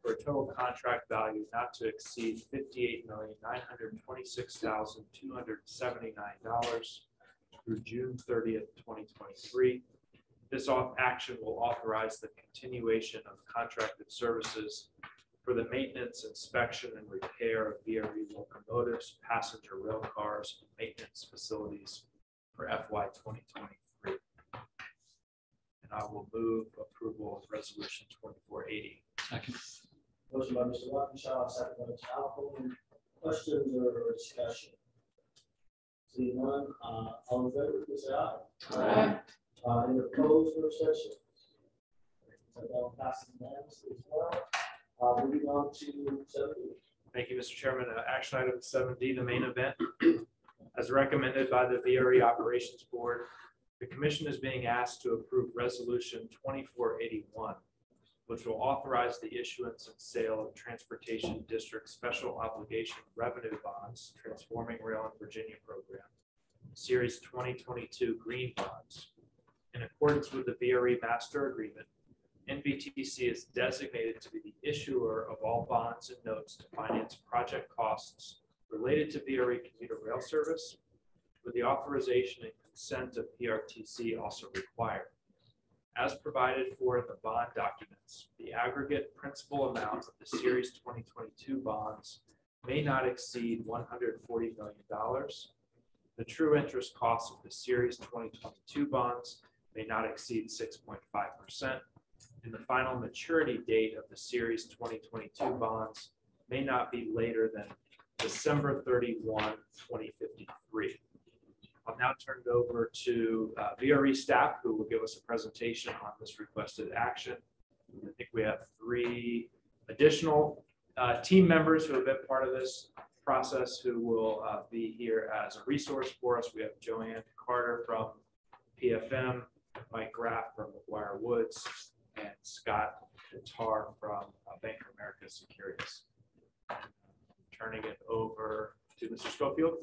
[SPEAKER 10] for a total contract value not to exceed $58,926,279 through June 30th, 2023. This action will authorize the continuation of contracted services for the maintenance, inspection, and repair of VRE locomotives, passenger rail cars, and maintenance facilities for FY 2023. And I will move approval of resolution 2480.
[SPEAKER 1] Second.
[SPEAKER 8] Motion by Mr. Walkinshaw, second by Mr. Alcorn. Questions or discussion? Seeing none, all in favor, please say aye. Aye. Any opposed or abstentions? So that will pass unanimously as well. Moving on to 7D.
[SPEAKER 10] Thank you, Mr. Chairman. Action item 7D, the main event. As recommended by the VRE Operations Board, the Commission is being asked to approve Resolution 2481, which will authorize the issuance and sale of Transportation District Special Obligation Revenue Bonds, Transforming Rail in Virginia Program, Series 2022 Green Bonds. In accordance with the VRE Master Agreement, NVTC is designated to be the issuer of all bonds and notes to finance project costs related to VRE commuter rail service, with the authorization and consent of PRTC also required. As provided for in the bond documents, the aggregate principal amount of the Series 2022 bonds may not exceed $140 million. The true interest cost of the Series 2022 bonds may not exceed 6.5%. And the final maturity date of the Series 2022 bonds may not be later than December 31, 2053. I'll now turn it over to VRE staff, who will give us a presentation on this requested action. I think we have 3 additional team members who have been part of this process who will be here as a resource for us. We have Joanne Carter from PFM, Mike Graff from McGuire Woods, and Scott Tatar from Bank of America Securities. Turning it over to Mr. Schofield.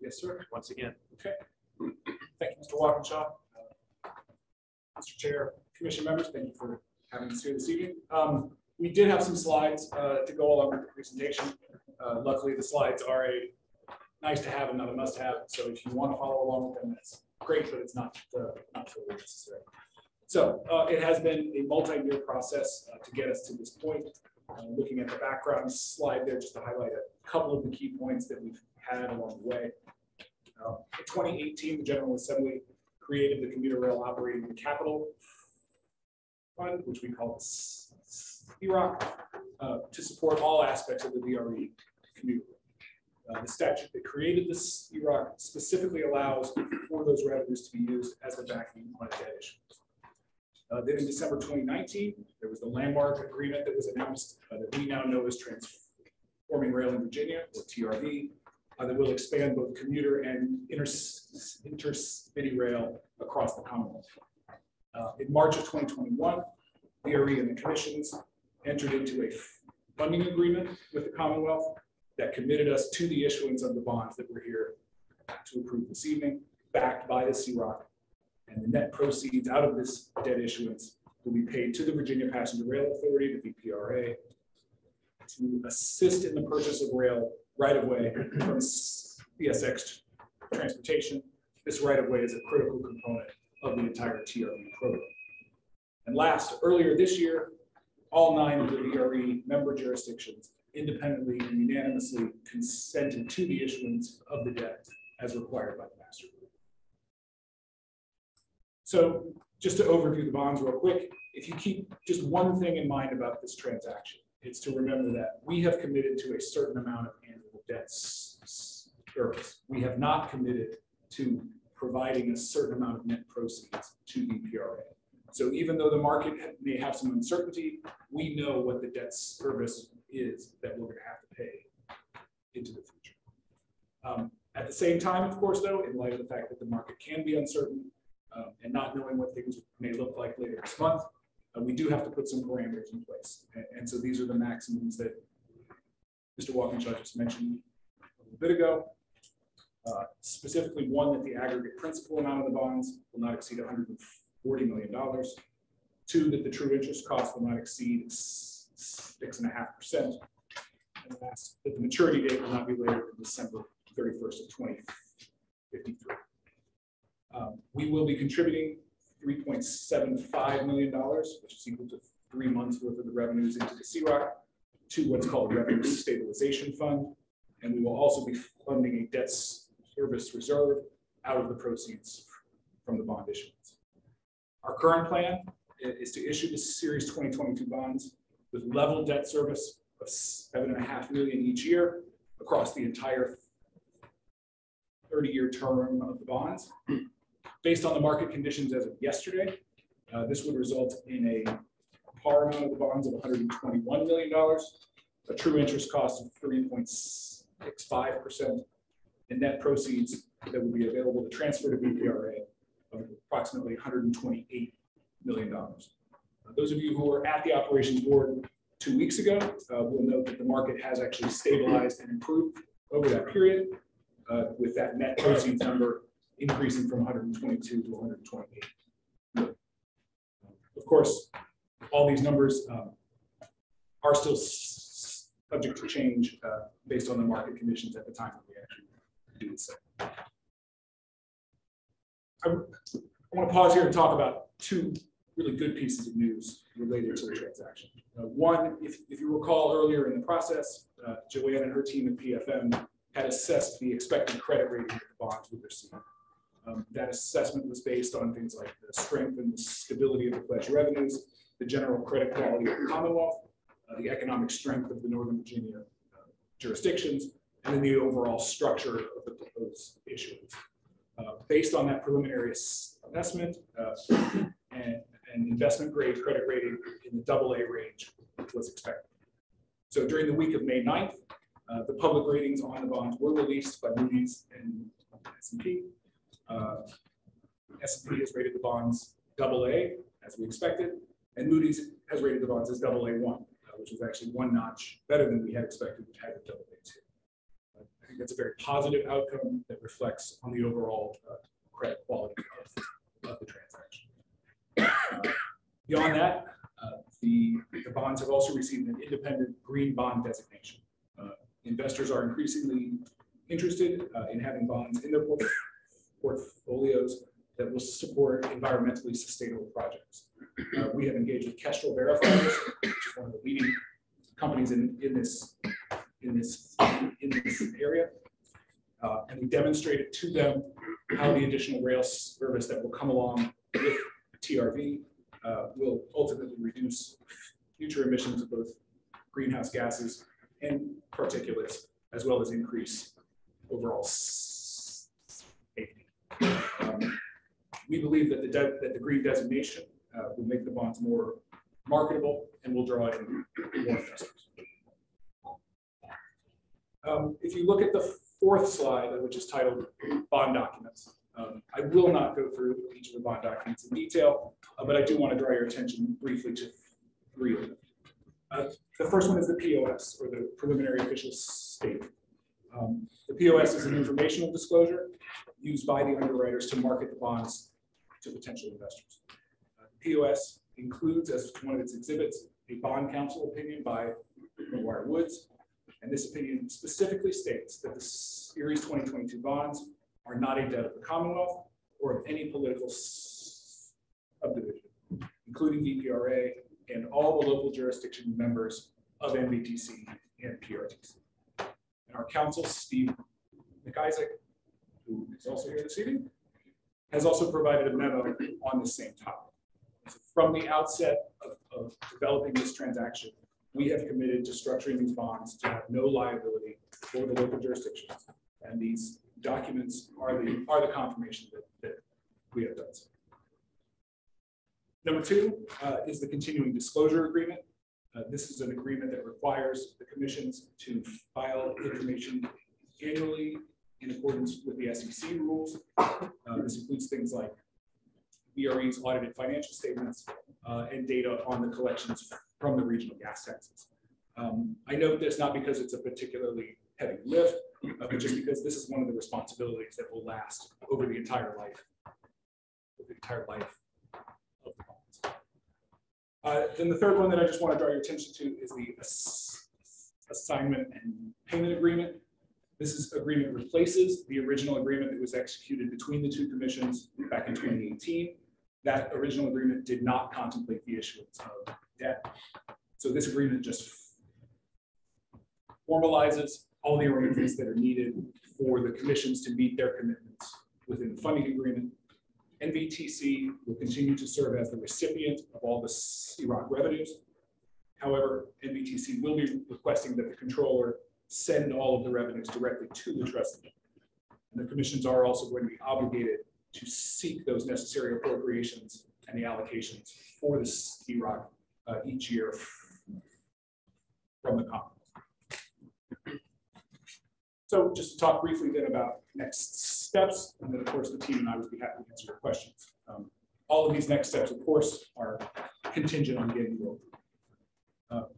[SPEAKER 15] Yes, sir.
[SPEAKER 10] Once again.
[SPEAKER 15] Okay. Thank you, Mr. Walkinshaw. Mr. Chair, Commission members, thank you for having us here this evening. We did have some slides to go along with the presentation. Luckily, the slides are a nice to have and not a must have. So if you want to follow along with them, that's great, but it's not totally necessary. So it has been a multi-year process to get us to this point. Looking at the background slide there, just to highlight a couple of the key points that we've had along the way. In 2018, the General Assembly created the Commuter Rail Operating Capital Fund, which we call CROC, to support all aspects of the VRE commuter rail. The statute that created this CROC specifically allows for those revenues to be used as the backing on a debt issue. Then in December 2019, there was the landmark agreement that was announced that we now know as Transforming Rail in Virginia, or TRV, that will expand both commuter and intercity rail across the Commonwealth. In March of 2021, VRE and the commissions entered into a funding agreement with the Commonwealth that committed us to the issuance of the bonds that we're here to approve this evening, backed by the CROC. And the net proceeds out of this debt issuance will be paid to the Virginia Passenger Rail Authority, the VPRA, to assist in the purchase of rail right-of-way from CSX Transportation. This right-of-way is a critical component of the entire TRV program. And last, earlier this year, all 9 of the VRE member jurisdictions independently and unanimously consented to the issuance of the debt as required by the master agreement. So just to overview the bonds real quick, if you keep just one thing in mind about this transaction, it's to remember that we have committed to a certain amount of annual debt service. We have not committed to providing a certain amount of net proceeds to VPRA. So even though the market may have some uncertainty, we know what the debt service is that we're going to have to pay into the future. At the same time, of course, though, in light of the fact that the market can be uncertain and not knowing what things may look like later this month, we do have to put some parameters in place. And so these are the maximums that Mr. Walkinshaw just mentioned a little bit ago. Specifically, one, that the aggregate principal amount of the bonds will not exceed $140 million. 2, that the true interest cost will not exceed 6.5%. And last, that the maturity date will not be later than December 31st of 2053. We will be contributing $3.75 million, which is equal to 3 months worth of the revenues into the CROC, to what's called a revenue stabilization fund. And we will also be funding a debt service reserve out of the proceeds from the bond issuance. Our current plan is to issue the Series 2022 bonds with level debt service of $7.5 million each year across the entire 30-year term of the bonds. Based on the market conditions as of yesterday, this would result in a par amount of the bonds of $121 million, a true interest cost of 3.65%, and net proceeds that would be available to transfer to BPRA of approximately $128 million. Those of you who were at the operations board 2 weeks ago will note that the market has actually stabilized and improved over that period, with that net proceeds number increasing from 122 to 128. Of course, all these numbers are still subject to change based on the market conditions at the time that we actually do this. I want to pause here and talk about 2 really good pieces of news related to the transaction. One, if you recall earlier in the process, Joanne and her team at PFM had assessed the expected credit rating that the bonds would receive. That assessment was based on things like the strength and the stability of the pledged revenues, the general credit quality of the Commonwealth, the economic strength of the Northern Virginia jurisdictions, and then the overall structure of the proposed issuance. Based on that preliminary assessment and investment grade credit rating in the AA range was expected. So during the week of May 9th, the public ratings on the bonds were released by Moody's and S&P. S&P has rated the bonds AA, as we expected, and Moody's has rated the bonds as AA1, which is actually 1 notch better than we had expected, which had a AA2. I think that's a very positive outcome that reflects on the overall credit quality of the transaction. Beyond that, the bonds have also received an independent green bond designation. Investors are increasingly interested in having bonds in their portfolios that will support environmentally sustainable projects. We have engaged with Kestrel Verifiers, which is one of the leading companies in this area, and we demonstrated to them how the additional rail service that will come along with TRV will ultimately reduce future emissions of both greenhouse gases and particulates, as well as increase overall safety. We believe that the green designation will make the bonds more marketable and will draw in more investors. If you look at the 4th slide, which is titled Bond Documents, I will not go through each of the bond documents in detail, but I do want to draw your attention briefly to 3 of them. The first one is the POS, or the Preliminary Official Statement. The POS is an informational disclosure used by the underwriters to market the bonds to potential investors. The POS includes, as one of its exhibits, a bond counsel opinion by McGuire Woods, and this opinion specifically states that the Series 2022 bonds are not a debt of the Commonwealth or of any political subdivision, including BPRA and all the local jurisdiction members of NVTC and PRTC. And our counsel, Steve McIsaac, who is also here this evening, has also provided a memo on the same topic. So from the outset of developing this transaction, we have committed to structuring these bonds to have no liability for the local jurisdictions, and these documents are the confirmation that we have done so. Number 2 is the continuing disclosure agreement. This is an agreement that requires the commissions to file information annually in accordance with the SEC rules. This includes things like BRE's audited financial statements and data on the collections from the regional gas taxes. I note this not because it's a particularly heavy lift, but just because this is one of the responsibilities that will last over the entire life of the bonds. Then the third one that I just want to draw your attention to is the assignment and payment agreement. This agreement replaces the original agreement that was executed between the 2 commissions back in 2018. That original agreement did not contemplate the issuance of debt. So this agreement just formalizes all the arrangements that are needed for the commissions to meet their commitments within the funding agreement. NVTC will continue to serve as the recipient of all the CROC revenues. However, NVTC will be requesting that the controller send all of the revenues directly to the trustee. And the commissions are also going to be obligated to seek those necessary appropriations and the allocations for the CROC each year from the Commonwealth. So just to talk briefly then about next steps, and then of course the team and I would be happy to answer your questions. All of these next steps, of course, are contingent on getting the approval.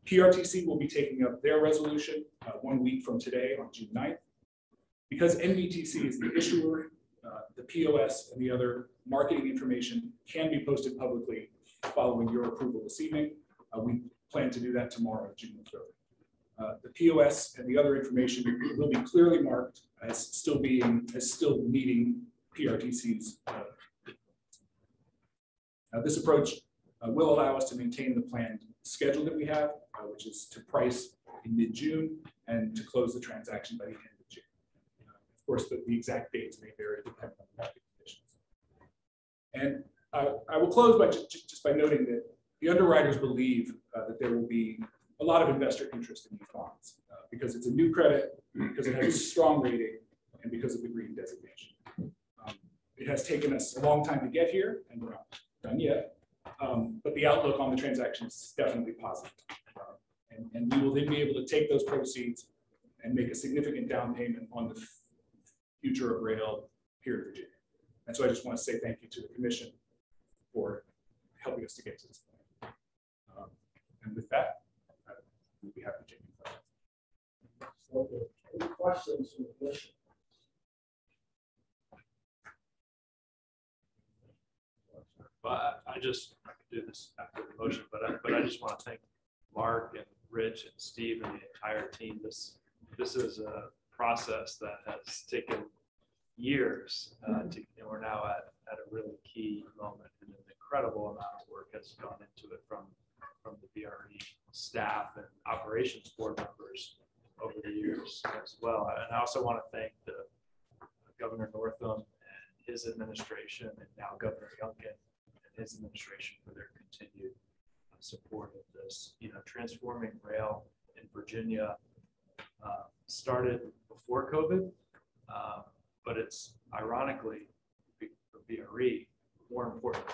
[SPEAKER 15] PRTC will be taking up their resolution 1 week from today on June 9th. Because NVTC is the issuer, the POS and the other marketing information can be posted publicly following your approval this evening. We plan to do that tomorrow, June 3rd. The POS and the other information will be clearly marked as still meeting PRTC's. This approach will allow us to maintain the planned schedule that we have, which is to price in mid-June and to close the transaction by the end of June. Of course, the exact dates may vary depending on market conditions. And I will close by just by noting that the underwriters believe that there will be a lot of investor interest in these bonds because it's a new credit, because it has a strong rating, and because of the green designation. It has taken us a long time to get here, and we're not done yet, but the outlook on the transaction is definitely positive. And we will then be able to take those proceeds and make a significant down payment on the future of rail here in Virginia. And so I just want to say thank you to the commission for helping us to get to this point. And with that, we'll be happy to take any questions.
[SPEAKER 8] Any questions from the commission?
[SPEAKER 10] But I could do this after the motion, but I just want to thank Mark and Rich and Steve and the entire team. This is a process that has taken years, and we're now at a really key moment, and an incredible amount of work has gone into it from the VRE staff and operations board members over the years as well. And I also want to thank the Governor Northam and his administration, and now Governor Youngkin and his administration for their continued support of this. Transforming rail in Virginia started before COVID, but it's ironically for VRE more important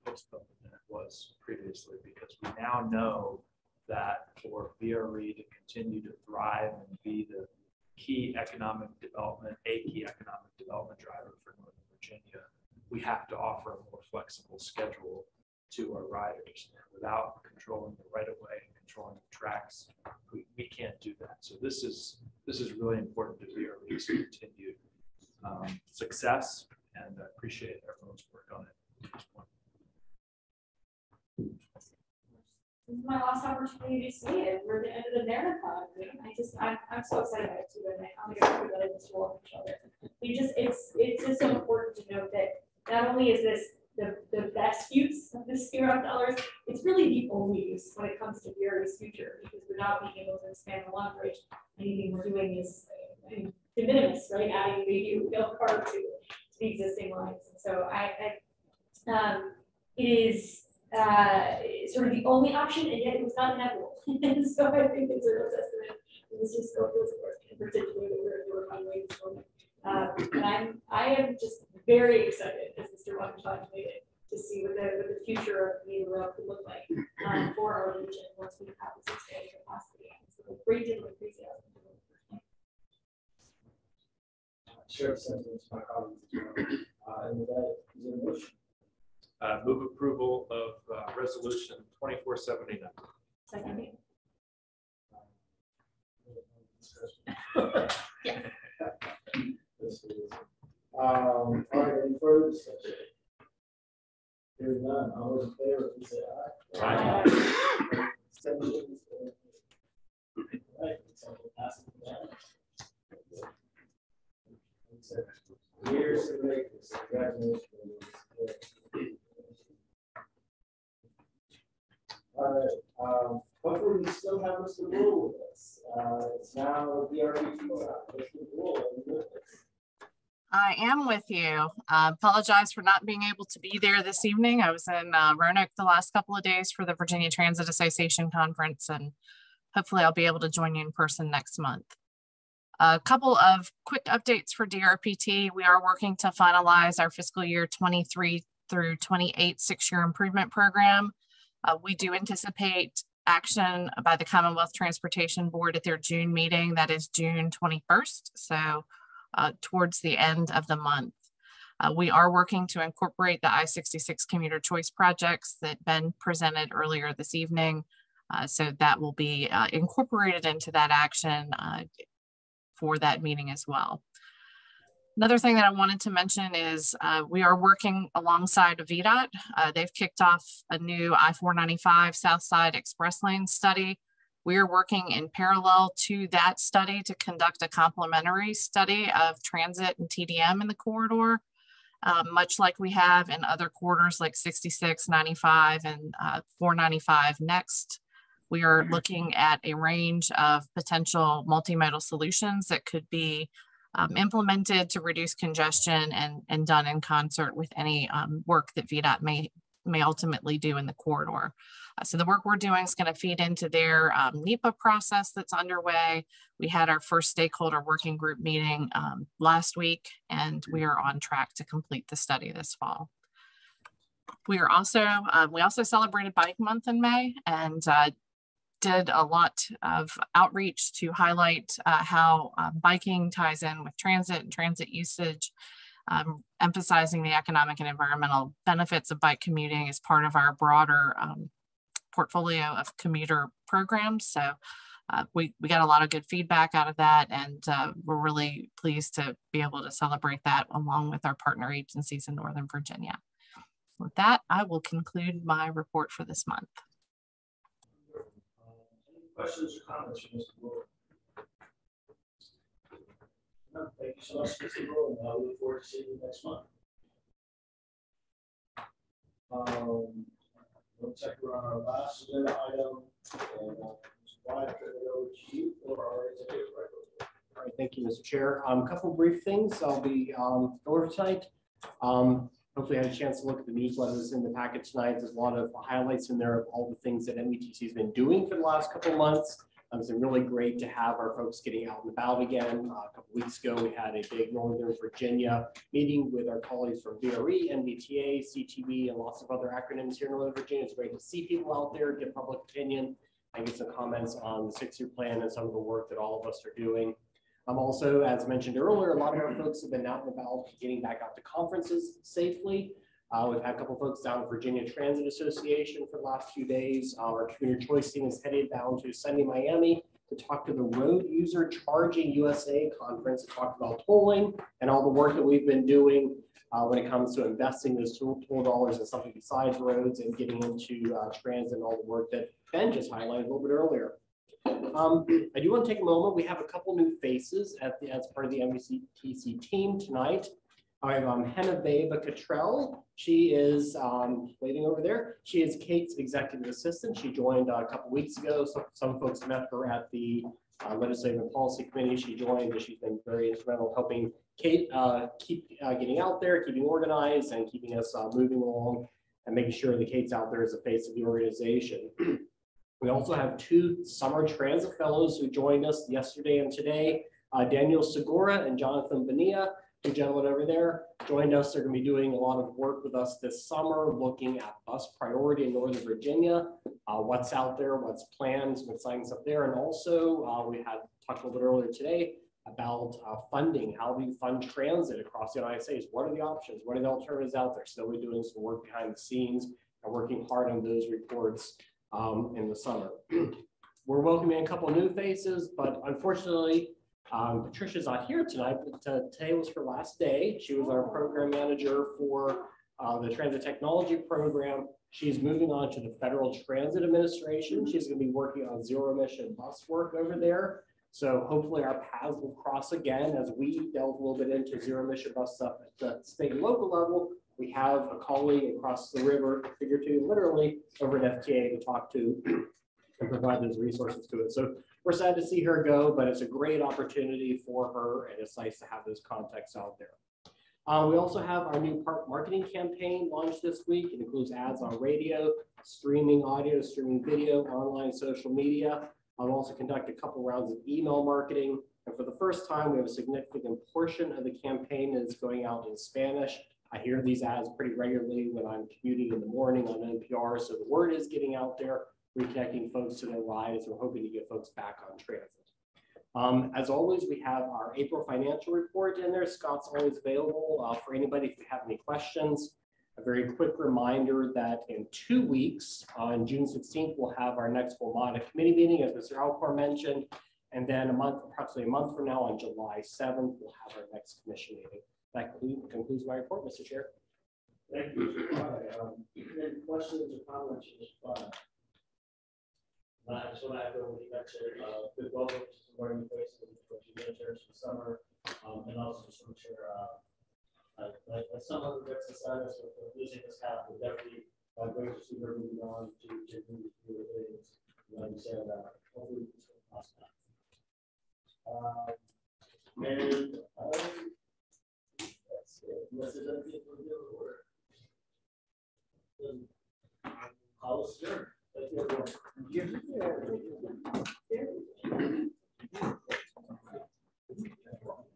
[SPEAKER 10] post-COVID than it was previously, because we now know that for VRE to continue to thrive and be the key economic development driver for Northern Virginia, we have to offer a more flexible schedule to our riders. And without controlling the right of way and controlling the tracks, we can't do that. So this is really important to VRE's continued success, and I appreciate everyone's work on it at this point.
[SPEAKER 7] This is my last opportunity to see it. We're the end of the marathon. I'm so excited about it too, and I'm gonna put that in this role each other. It's just so important to note that not only is this the best use of this $0 dollars, it's really the only use when it comes to VRE's future, because we're not being able to expand the long bridge. Anything we're doing is de minimis, right? Adding maybe a rail car to the existing lines. And so it is sort of the only option, and yet it was not inevitable. And so I think it's a real testament. Let's just go through it, in particular that we're evaluating this moment. And I am just very excited, as Mr. Wackenschlag made it, to see what the future of the rail could look like for our region once we have this expanded capacity. So a great deal of enthusiasm.
[SPEAKER 8] Share sentiments, my colleagues. And with that, is there a motion?
[SPEAKER 10] Move approval of resolution 2479.
[SPEAKER 7] Second.
[SPEAKER 8] Yeah. All right, any further discussion? Hearing none, all those in favor, please say aye. Aye. Abstentions? All right, so we'll pass it down. Years to make this. Congratulations. also have Mr. Rule with us. It's now the RBT side. Mr. Rule, are you with us?
[SPEAKER 16] I am with you. Apologize for not being able to be there this evening. I was in Roanoke the last couple of days for the Virginia Transit Association conference, and hopefully I'll be able to join you in person next month. A couple of quick updates for DRPT. We are working to finalize our fiscal year 23 through 28 6-year improvement program. We do anticipate action by the Commonwealth Transportation Board at their June meeting. That is June 21st. So towards the end of the month. We are working to incorporate the I-66 commuter choice projects that Ben presented earlier this evening. So that will be incorporated into that action for that meeting as well. Another thing that I wanted to mention is we are working alongside VDOT. They've kicked off a new I-495 Southside Express Lane study. We are working in parallel to that study to conduct a complementary study of transit and TDM in the corridor, much like we have in other corridors like 66, 95, and 495 next. We are looking at a range of potential multimodal solutions that could be implemented to reduce congestion and done in concert with any work that VDOT may ultimately do in the corridor. So the work we're doing is going to feed into their NEPA process that's underway. We had our first stakeholder working group meeting last week, and we are on track to complete the study this fall. We also celebrated Bike Month in May and did a lot of outreach to highlight how biking ties in with transit and transit usage, emphasizing the economic and environmental benefits of bike commuting as part of our broader portfolio of commuter programs. So we got a lot of good feedback out of that, and we're really pleased to be able to celebrate that along with our partner agencies in Northern Virginia. With that, I will conclude my report for this month.
[SPEAKER 8] Any questions or comments from Mr. Brewer? No, thank you so much, Mr. Brewer. I look forward to seeing you next month. Looks like we're on our last agenda item, and I'll turn it over to you for our executive record.
[SPEAKER 6] All right, thank you, Mr. Chair. A couple of brief things. I'll be over tonight. Hopefully I had a chance to look at the newsletters in the packet tonight. There's a lot of highlights in there of all the things that NVTC has been doing for the last couple of months. It's been really great to have our folks getting out and about again. A couple of weeks ago, we had a big Northern Virginia meeting with our colleagues from VRE, NVTA, CTV, and lots of other acronyms here in Northern Virginia. It's great to see people out there, get public opinion, and get some comments on the 6-year plan and some of the work that all of us are doing. Also, as mentioned earlier, a lot of our folks have been out and about getting back out to conferences safely. We've had a couple of folks down at Virginia Transit Association for the last few days. Our commuter choice team is headed down to Sunny, Miami to talk to the Road User Charging USA conference to talk about tolling and all the work that we've been doing when it comes to investing those toll dollars in something besides roads and getting into transit and all the work that Ben just highlighted a little bit earlier. I do want to take a moment. We have a couple new faces as part of the NVTC team tonight. I have Henaveva Cottrell. She is waiting over there. She is Kate's executive assistant. She joined a couple weeks ago. So some folks met her at the Legislative and Policy Committee. She joined, and she's been very instrumental helping Kate keep getting out there, keeping organized, and keeping us moving along and making sure that Kate's out there as the face of the organization. We also have 2 summer transit fellows who joined us yesterday and today. Daniel Segura and Jonathan Bonilla, 2 gentlemen over there, joined us. They're going to be doing a lot of work with us this summer, looking at bus priority in Northern Virginia, what's out there, what's planned, some exciting stuff there. And also we had talked a little bit earlier today about funding. How do you fund transit across the United States? What are the options? What are the alternatives out there? So we're doing some work behind the scenes and working hard on those reports in the summer. We're welcoming a couple of new faces, but unfortunately, Patricia's not here tonight, but today was her last day. She was our program manager for the Transit Technology Program. She's moving on to the Federal Transit Administration. She's going to be working on zero-emission bus work over there. So hopefully our paths will cross again as we delve a little bit into zero-emission bus stuff at the state and local level. We have a colleague across the river, figuratively, literally, over at FTA to talk to and provide those resources to it. So we're sad to see her go, but it's a great opportunity for her, and it's nice to have those contacts out there. We also have our new park marketing campaign launched this week. It includes ads on radio, streaming audio, streaming video, online social media. I'll also conduct a couple rounds of email marketing. And for the first time, we have a significant portion of the campaign that is going out in Spanish. I hear these ads pretty regularly when I'm commuting in the morning on NPR. So the word is getting out there, reconnecting folks to their rides. We're hoping to get folks back on transit. As always, we have our April financial report in there. Scott's always available for anybody if you have any questions. A very quick reminder that in 2 weeks, on June 16th, we'll have our next WMATA committee meeting, as Mr. Alcor mentioned. And then approximately a month from now, on July 7th, we'll have our next commission meeting. That concludes my report, Mr. Chair.
[SPEAKER 8] Thank you, Mr. Frye. Any questions or comments from Mr. Frye? I just want to echo what you mentioned, good welcome to some learning places, what you mentioned for summer, and also just want to share, like someone who gets aside us with losing this half, we're definitely great to see her moving on to new things. Like you said, hopefully it's going to pass that. And that's it. Unless there's anything for the other order. Then I'll adjourn. Thank you, everyone.